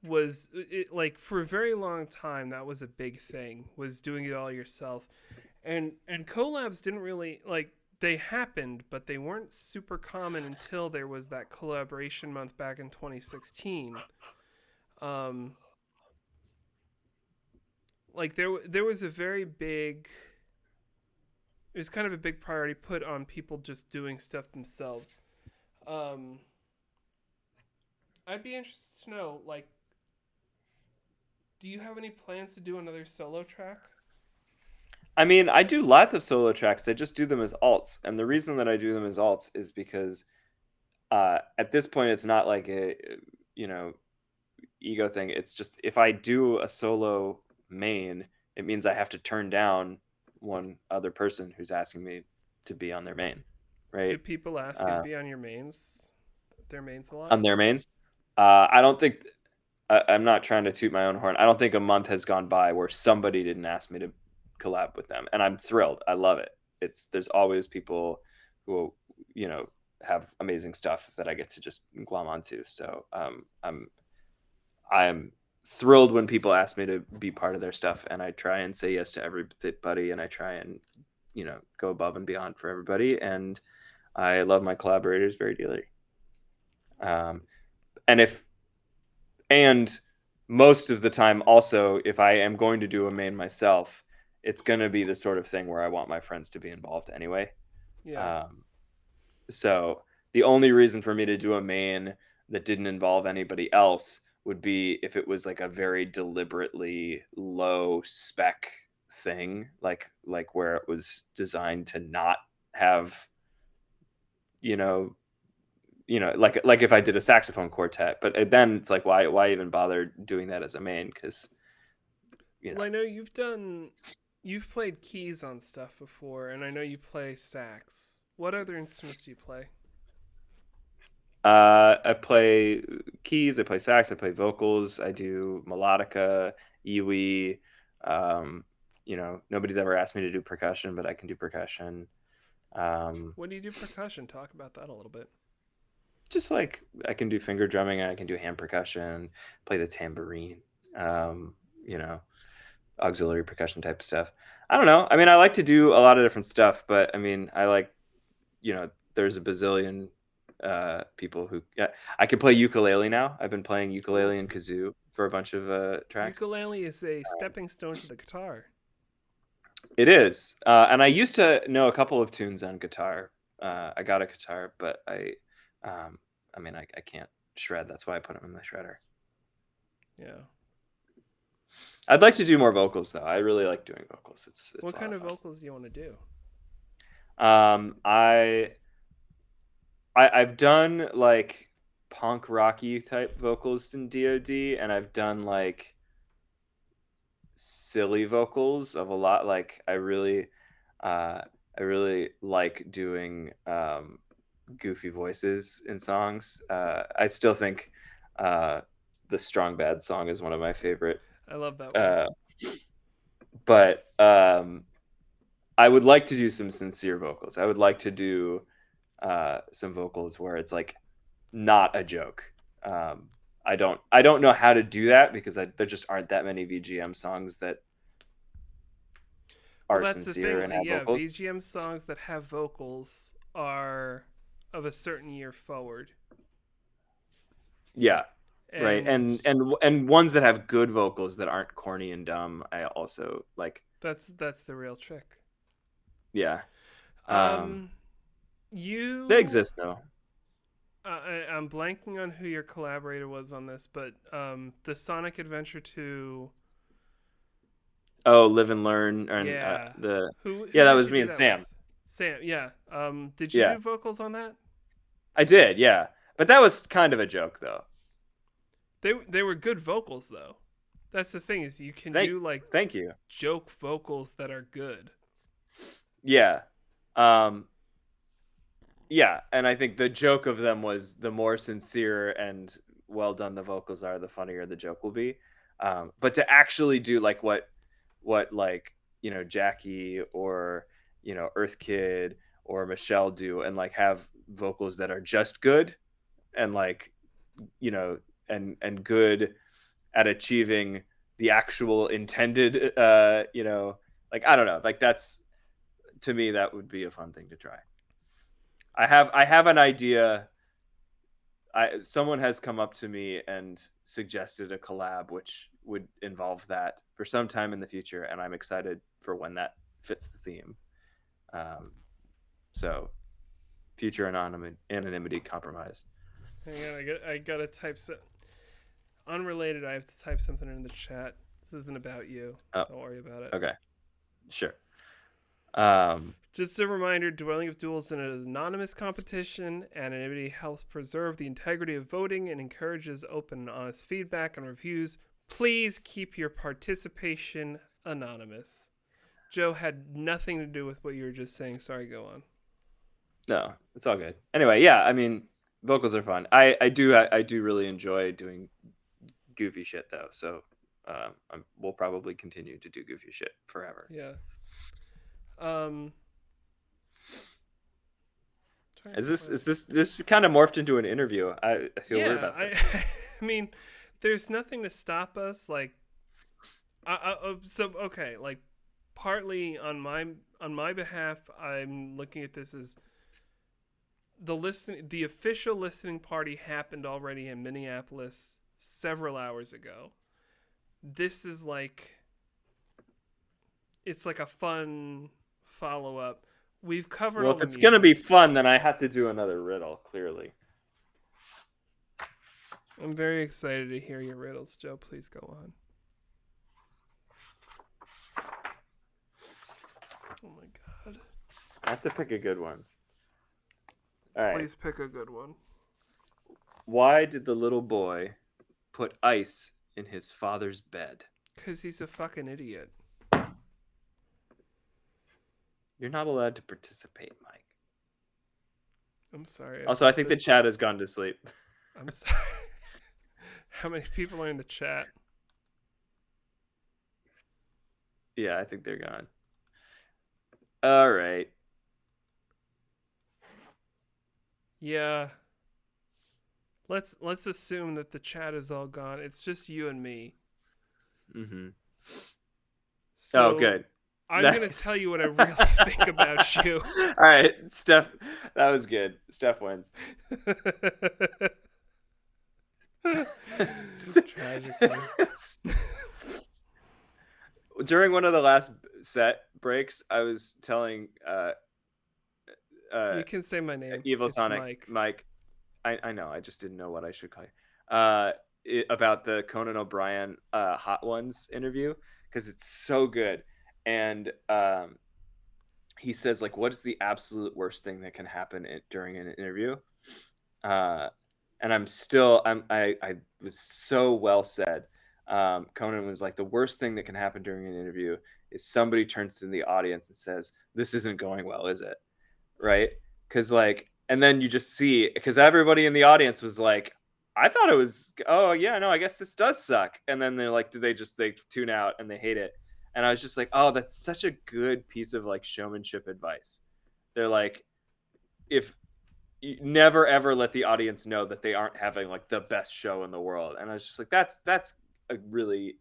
S1: was like for a very long time that was a big thing, was doing it all yourself. And collabs didn't really like, they happened, but they weren't super common until there was that collaboration month back in 2016. Like there was a very big, it was kind of a big priority put on people just doing stuff themselves. I'd be interested to know, like, do you have any plans to do another solo track?
S3: I mean, I do lots of solo tracks. I just do them as alts, and the reason that I do them as alts is because at this point it's not like a you know ego thing. It's just if I do a solo main, it means I have to turn down one other person who's asking me to be on their main, right?
S1: Do people ask you to be on your mains, their mains a lot?
S3: On their mains. I don't think I'm not trying to toot my own horn. I don't think a month has gone by where somebody didn't ask me to collab with them, and I'm thrilled. I love it. There's always people who have amazing stuff that I get to just glom onto. So I'm thrilled when people ask me to be part of their stuff, and I try and say yes to everybody, and I try and go above and beyond for everybody, and I love my collaborators very dearly. And most of the time also, if I am going to do a main myself, it's going to be the sort of thing where I want my friends to be involved anyway.
S1: Yeah.
S3: So the only reason for me to do a main that didn't involve anybody else would be if it was like a very deliberately low spec thing, like where it was designed to not have like if I did a saxophone quartet, but then it's like why even bother doing that as a main? Because
S1: Well, I know you've played keys on stuff before, and I know you play sax. What other instruments do you play?
S3: I play keys, I play sax, I play vocals, I do melodica, iwi. Nobody's ever asked me to do percussion, but I can do percussion.
S1: When do you do percussion? Talk about that a little bit.
S3: Just like I can do finger drumming, and I can do hand percussion, play the tambourine, auxiliary percussion type of stuff. I don't know. I mean, I like to do a lot of different stuff, but I mean, I like, there's a bazillion people who, yeah, I can play ukulele now. I've been playing ukulele and kazoo for a bunch of tracks.
S1: Ukulele is a stepping stone to the guitar.
S3: It is, and I used to know a couple of tunes on guitar. I got a guitar, but I can't shred. That's why I put them in my shredder.
S1: Yeah.
S3: I'd like to do more vocals though. I really like doing vocals. It's
S1: what kind of vocals do you want to do?
S3: I've done like punk rocky type vocals in DoD, and I've done like silly vocals of a lot. Like I really like doing goofy voices in songs. I still think the Strong Bad song is one of my favorite.
S1: I love that one.
S3: But I would like to do some sincere vocals. I would like to do some vocals where it's like not a joke. I don't know how to do that because there just aren't that many VGM songs that
S1: Well,
S3: are
S1: that's the
S3: sincere
S1: thing.
S3: and have
S1: Yeah,
S3: vocals.
S1: VGM songs that have vocals are of a certain year forward,
S3: Yeah, right.
S1: and
S3: And ones that have good vocals that aren't corny and dumb. I also like.
S1: that's the real trick.
S3: Yeah, um,
S1: Um,
S3: they
S1: you,
S3: exist though.
S1: I'm blanking on who your collaborator was on this, but the Sonic Adventure 2,
S3: Oh, Live and Learn, and
S1: yeah,
S3: the
S1: who
S3: yeah, that
S1: did
S3: was
S1: you
S3: me
S1: do
S3: and
S1: that with?
S3: Sam.
S1: Sam, yeah. Did you
S3: Yeah,
S1: do vocals on that?
S3: I did. Yeah, but that was kind of a joke though.
S1: They were good vocals though. That's the thing is you can
S3: Thank
S1: do like
S3: thank you.
S1: joke vocals that are good.
S3: Yeah, um, yeah, and I think the joke of them was the more sincere and well done the vocals are, the funnier the joke will be. But to actually do like what like Jackie or Earth Kid or Michelle do, and like have vocals that are just good and like you know and good at achieving the actual intended like I don't know, like that's, to me, that would be a fun thing to try. I have an idea. Someone has come up to me and suggested a collab which would involve that for some time in the future, and I'm excited for when that fits the theme. um, so future anonymity compromise.
S1: Hang on, I gotta type unrelated. I have to type something in the chat. This isn't about you.
S3: Oh,
S1: Don't worry about it.
S3: okay, sure. um,
S1: Just a reminder, Dwelling of Duels is an anonymous competition. Anonymity helps preserve the integrity of voting and encourages open and honest feedback and reviews. Please keep your participation anonymous. Joe had nothing to do with what you were just saying. Sorry, go on.
S3: no, it's all good. Anyway, yeah, I mean, vocals are fun. I do really enjoy doing goofy shit though, so we'll probably continue to do goofy shit forever.
S1: Yeah. Um.
S3: Is this kind of morphed into an interview? I feel weird
S1: Yeah,
S3: about this.
S1: I mean, there's nothing to stop us. Like, so okay, like, partly on my behalf, I'm looking at this as the official listening party happened already in Minneapolis several hours ago. This is like, it's like a fun follow up. We've covered
S3: Well,
S1: all
S3: if
S1: the
S3: it's gonna be
S1: music.
S3: fun, then I have to do another riddle. Clearly.
S1: I'm very excited to hear your riddles, Joe. Please go on. Oh my god.
S3: I have to pick a good one. All right.
S1: Please pick a good one.
S3: Why did the little boy put ice in his father's bed?
S1: Because he's a fucking idiot.
S3: You're not allowed to participate, Mike.
S1: I'm sorry.
S3: Also, I think the chat has gone to sleep.
S1: I'm sorry. How many people are in the chat?
S3: Yeah, I think they're gone. All right.
S1: Yeah. Let's assume that the chat is all gone. It's just you and me.
S3: Mm-hmm.
S1: So
S3: Oh, good.
S1: I'm
S3: Nice.
S1: gonna tell you what I really think about you.
S3: All right, Steph. That was good. Steph wins.
S1: Tragically.
S3: During one of the last set breaks, I was telling
S1: You can say my name.
S3: evilsonic
S1: It's Mike.
S3: Mike. I know. I just didn't know what I should call you. About the Conan O'Brien Hot Ones interview, because it's so good. And he says, like, what is the absolute worst thing that can happen during an interview? And I was so well said. Conan was like, the worst thing that can happen during an interview is somebody turns to the audience and says, this isn't going well, is it? Right? Because like, and then you just see, because everybody in the audience was like, I thought it was, oh yeah, no, I guess this does suck. And then they're like, they tune out and they hate it. And I was just like, oh, that's such a good piece of like showmanship advice. They're like, if you never ever let the audience know that they aren't having like the best show in the world. And I was just like, that's a really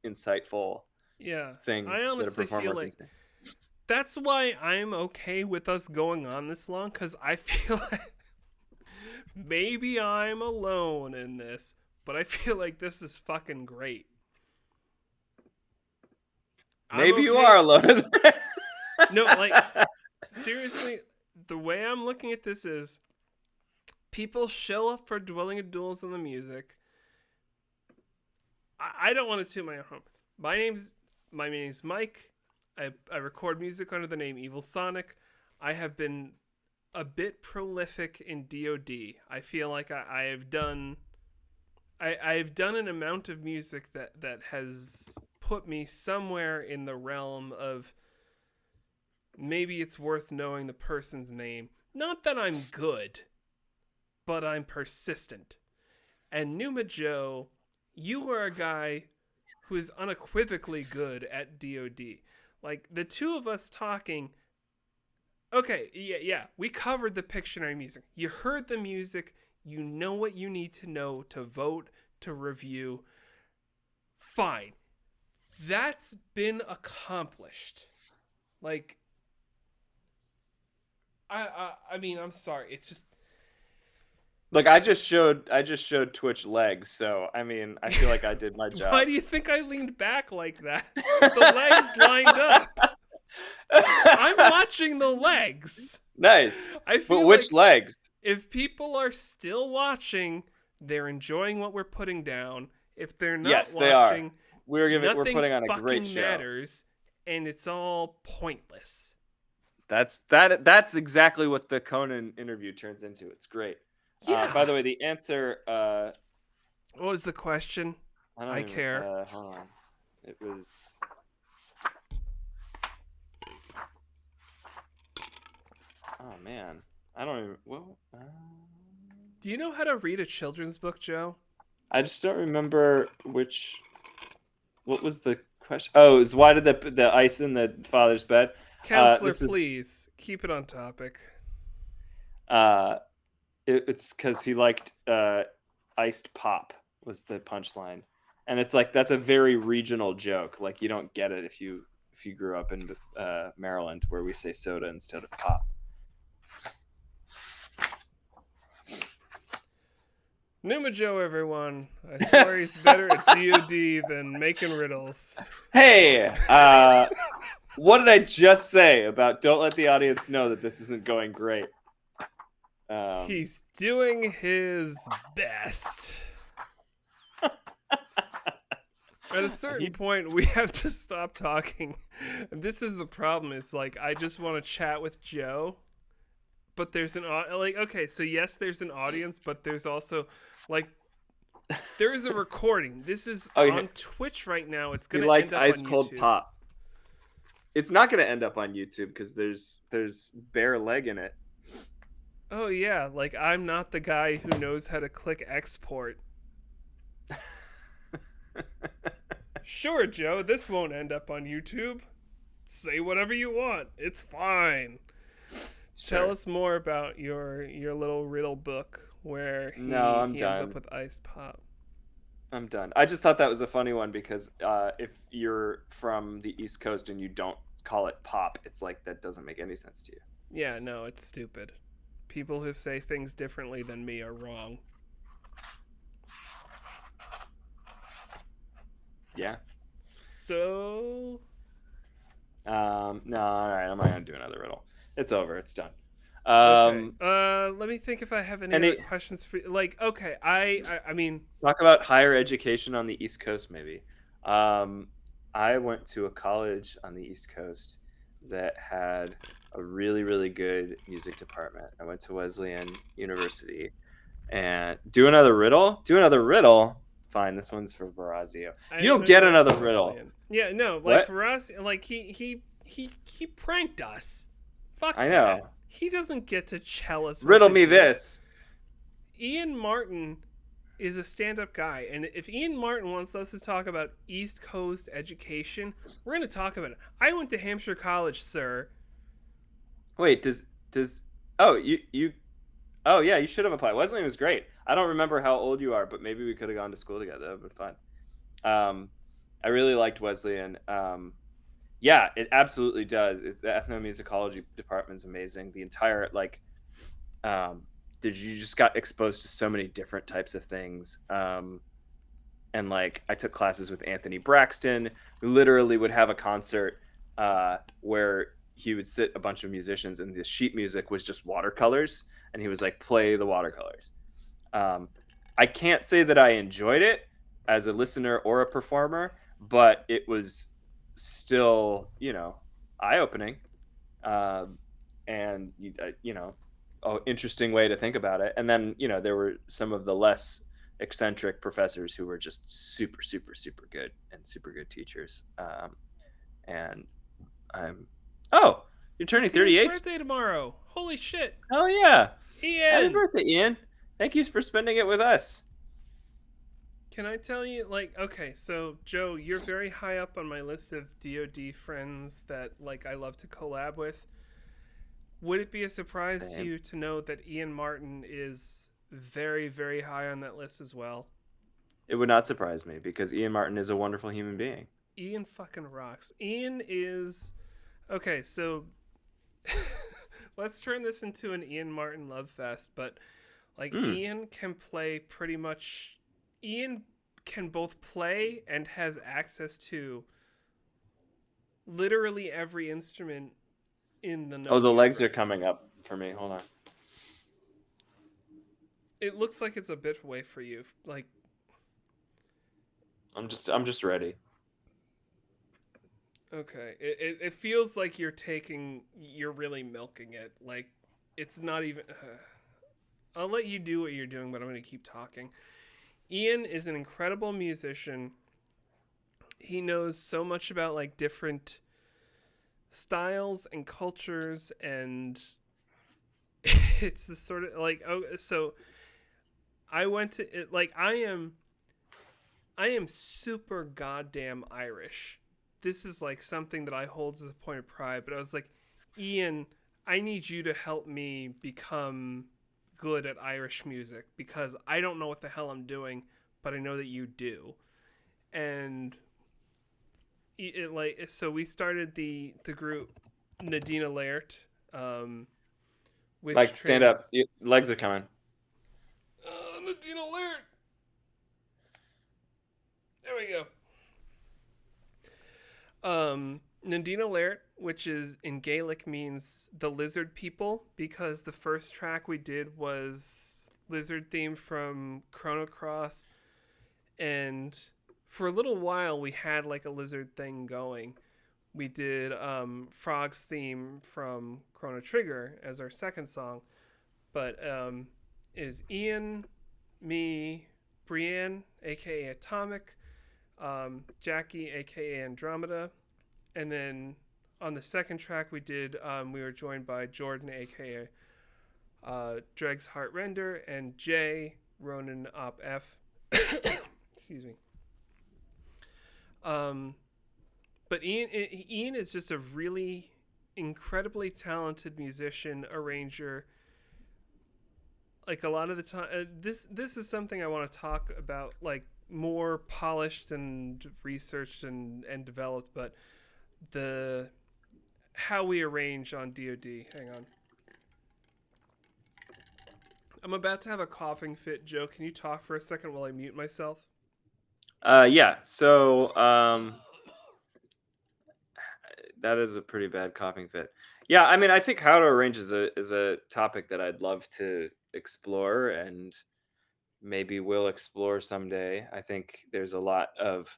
S3: insightful
S1: Yeah.
S3: thing
S1: I
S3: that a
S1: honestly feel
S3: performer can
S1: like
S3: say.
S1: that's why I'm okay with us going on this long, because I feel like maybe I'm alone in this, but I feel like this is fucking great. I'm
S3: Maybe you
S1: okay.
S3: are alone in that.
S1: No, like, seriously, the way I'm looking at this is people show up for Dwelling of Duels and the music. I don't want to toot my own horn. My name's Mike. I record music under the name evilsonic. I have been a bit prolific in DoD. I feel like I've done an amount of music that has put me somewhere in the realm of maybe it's worth knowing the person's name. Not that I'm good, but I'm persistent. And Newmajoe, you are a guy who is unequivocally good at DoD. Like, the two of us talking, okay, yeah, we covered the Pictionary music. You heard the music, you know what you need to know to vote, to review. Fine. That's been accomplished. Like, I mean, I'm sorry. It's just,
S3: Look, I just showed Twitch legs, so I mean, I feel like I did my job.
S1: why do you think I leaned back like that? The legs lined up. I'm watching the legs.
S3: Nice.
S1: I feel
S3: But which
S1: like
S3: legs?
S1: if people are still watching, they're enjoying what we're putting down. If they're not
S3: Yes, they are.
S1: watching,
S3: We're
S1: nothing
S3: putting on a
S1: fucking
S3: great show.
S1: matters, and it's all pointless.
S3: That's exactly what the Conan interview turns into. It's great.
S1: Yeah.
S3: By the way, the answer.
S1: What was the question? I care.
S3: Hold on. It was. Oh man, I don't even. Well.
S1: Do you know how to read a children's book, Joe?
S3: I just don't remember which. What was the question? Oh, it was why did the ice in the father's bed?
S1: Counselor, please keep it on topic.
S3: It's because he liked iced pop was the punchline, and it's like that's a very regional joke. Like you don't get it if you grew up in Maryland where we say soda instead of pop.
S1: Newmajoe, everyone. I swear he's better at DoD than making riddles.
S3: Hey, what did I just say about don't let the audience know that this isn't going great?
S1: He's doing his best. At a certain point, we have to stop talking. This is the problem. Is like I just want to chat with Joe, but there's okay. So yes, there's an audience, but there's also like there is a recording. This is on Twitch right now. It's gonna end up
S3: ice
S1: on
S3: cold
S1: YouTube.
S3: pop. It's not gonna end up on YouTube because there's bare leg in it.
S1: Oh yeah, like I'm not the guy who knows how to click export. Sure, Joe, this won't end up on YouTube. Say whatever you want. It's fine. Sure. Tell us more about your little riddle book where he ends up with iced pop.
S3: I'm done. I just thought that was a funny one because if you're from the East Coast and you don't call it pop, it's like that doesn't make any sense to you.
S1: Yeah, no, it's stupid. People who say things differently than me are wrong.
S3: Yeah.
S1: So.
S3: No, all right. I'm not gonna do another riddle. It's over. It's done.
S1: Okay. Let me think if I have any other questions for you. Like, okay, I mean,
S3: talk about higher education on the East Coast, maybe. I went to a college on the East Coast that had a really, really good music department. I went to Wesleyan University. And do another riddle? Fine, this one's for Verazio. You don't get another riddle.
S1: Yeah, no, like Verazio, like he pranked us. Fuck
S3: I know.
S1: That. He doesn't get to tell us.
S3: Riddle me this.
S1: Ian Martin is a stand-up guy, and if Ian Martin wants us to talk about East Coast education, we're going to talk about it. I went to Hampshire College, sir.
S3: Wait, does you Oh yeah, you should have applied. Wesleyan was great. I don't remember how old you are, but maybe we could have gone to school together. That would have been fun. I really liked Wesleyan. Yeah, it absolutely does. The ethnomusicology department is amazing. The entire did you just got exposed to so many different types of things. And like I took classes with Anthony Braxton, who literally would have a concert where he would sit a bunch of musicians and the sheet music was just watercolors, and he was like, play the watercolors. I can't say that I enjoyed it as a listener or a performer, but it was still, eye-opening, and interesting way to think about it. And then there were some of the less eccentric professors who were just super, super, super good and super good teachers. And I'm you're turning
S1: It's Ian's
S3: 38.
S1: birthday tomorrow. Holy shit,
S3: Oh yeah, happy
S1: Ian!
S3: birthday, Ian. Thank you for spending it with us.
S1: Can I tell you, okay, so Joe, you're very high up on my list of DoD friends that I love to collab with. Would it be a surprise to you to know that Ian Martin is very, very high on that list as well?
S3: It would not surprise me because Ian Martin is a wonderful human being.
S1: Ian fucking rocks. Ian is okay. So let's turn this into an Ian Martin love fest. But Ian can play pretty much. Ian can both play and has access to literally every instrument in the
S3: the legs are coming up for me. Hold on.
S1: It looks like it's a bit away for you.
S3: I'm just ready.
S1: Okay. It feels like you're really milking it. It's not even. I'll let you do what you're doing, but I'm going to keep talking. Ian is an incredible musician. He knows so much about different styles and cultures, and it's the sort of so I went to it I am super goddamn Irish. This is something that I hold as a point of pride, but I was like, Ian, I need you to help me become good at Irish music because I don't know what the hell I'm doing, but I know that you do. And so we started the group Nadina Laird, which
S3: stand up. Legs are coming.
S1: Nadina Laird. There we go. Nadina Laird, which is in Gaelic means the lizard people, because the first track we did was lizard theme from Chrono Cross, and for a little while we had a lizard thing going. We did Frog's theme from Chrono Trigger as our second song, but is Ian, me, Brienne, aka Atomic, Jackie, aka Andromeda, and then on the second track we did, we were joined by Jordan, aka Dreg's Heart Render, and Jay, Ronan Op F. Excuse me. But Ian is just a really incredibly talented musician, arranger. A lot of the time, this is something I want to talk about, more polished and researched and developed, but how we arrange on DoD. Hang on. I'm about to have a coughing fit, Joe. Can you talk for a second while I mute myself?
S3: Yeah. So that is a pretty bad coughing fit. Yeah, I mean, I think how to arrange is a topic that I'd love to explore, and maybe we'll explore someday. I think there's a lot of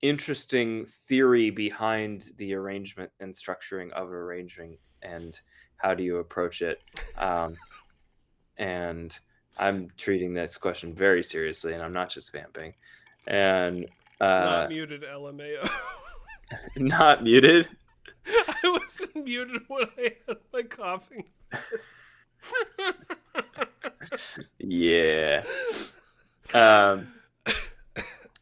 S3: interesting theory behind the arrangement and structuring of arranging, and how do you approach it. And I'm treating this question very seriously, and I'm not just vamping. And
S1: not muted, LMAO.
S3: Not muted.
S1: I wasn't muted when I had my coughing.
S3: Yeah.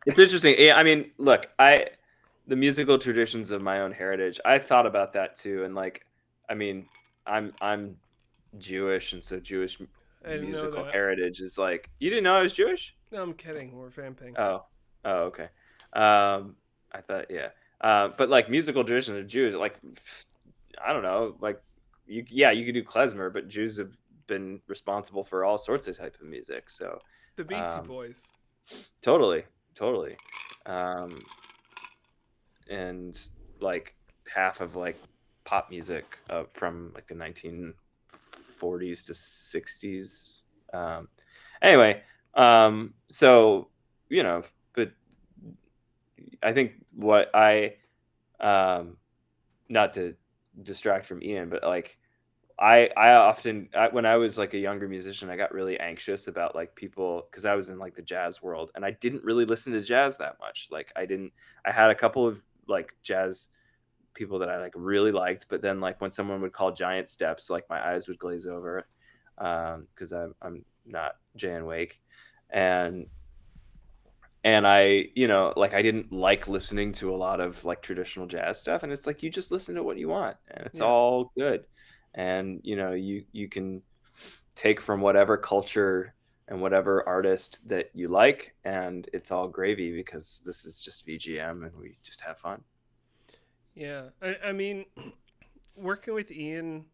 S3: It's interesting. I mean, look, the musical traditions of my own heritage, I thought about that too, and I mean, I'm Jewish, and so Jewish
S1: I didn't know
S3: musical
S1: that.
S3: heritage is like. You didn't know I was Jewish?
S1: No, I'm kidding. We're vamping.
S3: Oh, okay. I thought, yeah. But like musical traditions of Jews, like I don't know, like you could do klezmer, but Jews have been responsible for all sorts of type of music. So,
S1: The Beastie
S3: um,
S1: Boys.
S3: totally, um, and like half of like pop music from like the 1940s to 60s. Anyway, so but I think what um, not to distract from Ian, but like I often when I was like a younger musician, I got really anxious about like people because I was in like the jazz world and I didn't really listen to jazz that much. Like I had a couple of like jazz people that I like really liked, but then like when someone would call giant steps, like my eyes would glaze over because I'm not Jay and Wake, and I like I didn't like listening to a lot of like traditional jazz stuff, and it's like you just listen to what you want and it's
S1: Yeah.
S3: all good, and you can take from whatever culture and whatever artist that you like, and it's all gravy because this is just VGM and we just have fun.
S1: Yeah. I mean, working with Ian,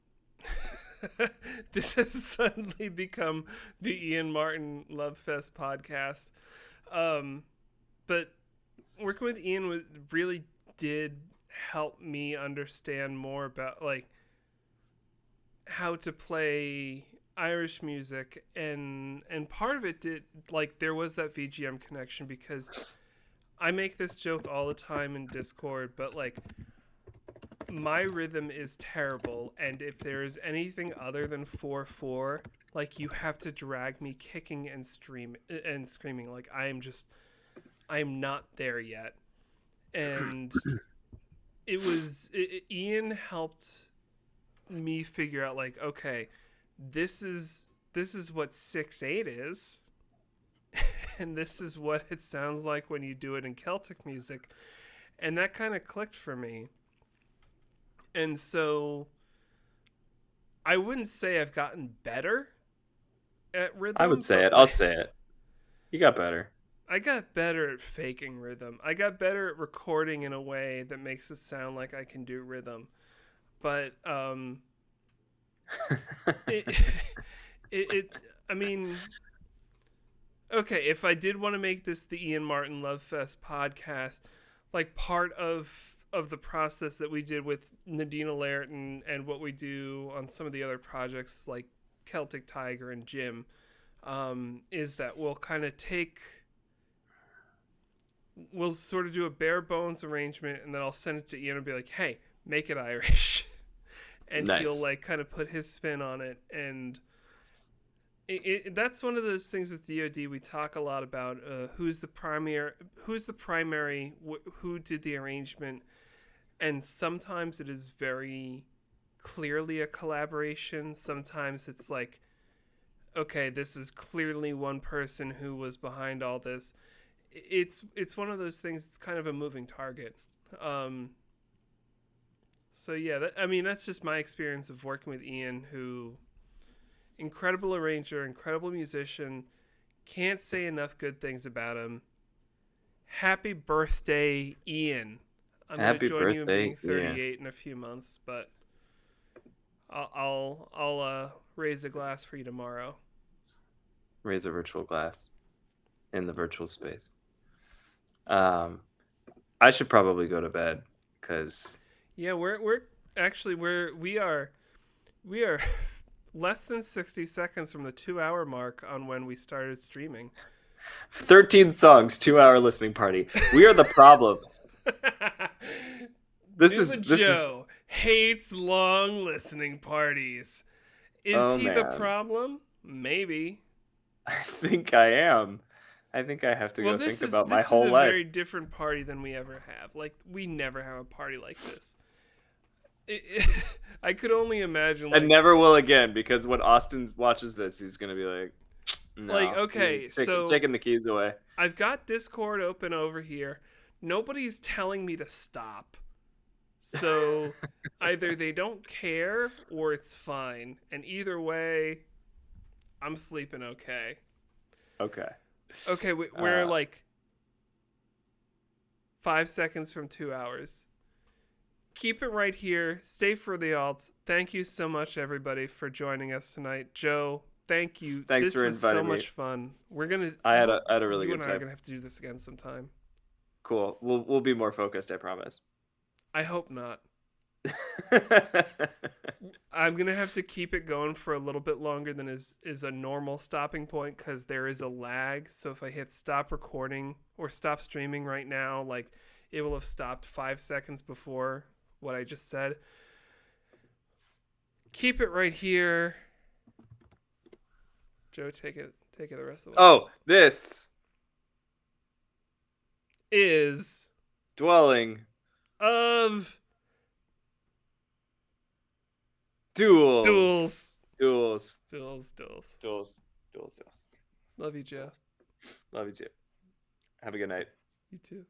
S1: this has suddenly become the Ian Martin Love Fest podcast. But working with Ian really did help me understand more about like how to play Irish music, and part of it did, like, there was that VGM connection because I make this joke all the time in Discord, but like my rhythm is terrible, and if there is anything other than 4/4, like you have to drag me kicking and screaming. Like I'm not there yet. And Ian helped me figure out, like, okay, this is what 6/8 is, and this is what it sounds like when you do it in Celtic music, and that kind of clicked for me. And so I wouldn't say I've gotten better at
S3: I would
S1: rhythm,
S3: say
S1: but
S3: it. I'll
S1: like
S3: say it. You got better.
S1: I got better at faking rhythm. I got better at recording in a way that makes it sound like I can do rhythm. But it, it I mean, okay, if I did want to make this the Ian Martin Love Fest podcast, like part of the process that we did with Nadine Alaert and what we do on some of the other projects like Celtic Tiger and Jim, is that we'll sort of do a bare bones arrangement, and then I'll send it to Ian and be like, hey, make it Irish. And he'll
S3: Nice.
S1: like kind of put his spin on it. And that's one of those things with DoD. We talk a lot about who's the primary, who did the arrangement, and sometimes it is very clearly a collaboration. Sometimes it's like, okay, this is clearly one person who was behind all this. It's one of those things. It's kind of a moving target. So yeah, I mean that's just my experience of working with Ian, who incredible arranger, incredible musician. Can't say enough good things about him. Happy birthday, Ian. I'm gonna
S3: Happy
S1: join you in
S3: birthday,
S1: being
S3: Ian.
S1: 38 in a few months, but I'll raise a glass for you tomorrow.
S3: Raise a virtual glass in the virtual space. I should probably go to bed because
S1: Yeah, we're actually we are less than 60 seconds from the 2 hour mark on when we started streaming.
S3: 13 songs, 2 hour listening party. We are the problem. This is
S1: Newmajoe hates long listening parties. Is
S3: oh
S1: he the
S3: man.
S1: problem? Maybe.
S3: I think I am. I think I have to go think about my
S1: this is
S3: whole
S1: a
S3: life.
S1: very different party than we ever have. Like, we never have a party like this. I could only imagine, like,
S3: And never will again, because when Austin watches this, he's gonna be like, no.
S1: like, okay, so
S3: taking the keys away.
S1: I've got Discord open over here. Nobody's telling me to stop. So either they don't care or it's fine. And either way, I'm sleeping okay.
S3: Okay.
S1: Okay, we're like 5 seconds from 2 hours. Keep it right here. Stay for the alts. Thank you so much, everybody, for joining us tonight. Joe, thank you.
S3: Thanks
S1: This
S3: for
S1: was so
S3: inviting me.
S1: much fun. We're gonna.
S3: I had a really
S1: you
S3: good
S1: and I are
S3: time.
S1: gonna have to do this again sometime.
S3: Cool. We'll be more focused, I promise.
S1: I hope not. I'm gonna have to keep it going for a little bit longer than is a normal stopping point because there is a lag. So if I hit stop recording or stop streaming right now, like it will have stopped 5 seconds before what I just said. Keep it right here. Joe, take it the rest of the way.
S3: Oh, this
S1: Is
S3: dwelling
S1: of
S3: duels.
S1: duels.
S3: Duels.
S1: Duels.
S3: Duels. Duels. Duels.
S1: Love you, Joe.
S3: Love you too. Have a good night.
S1: You too.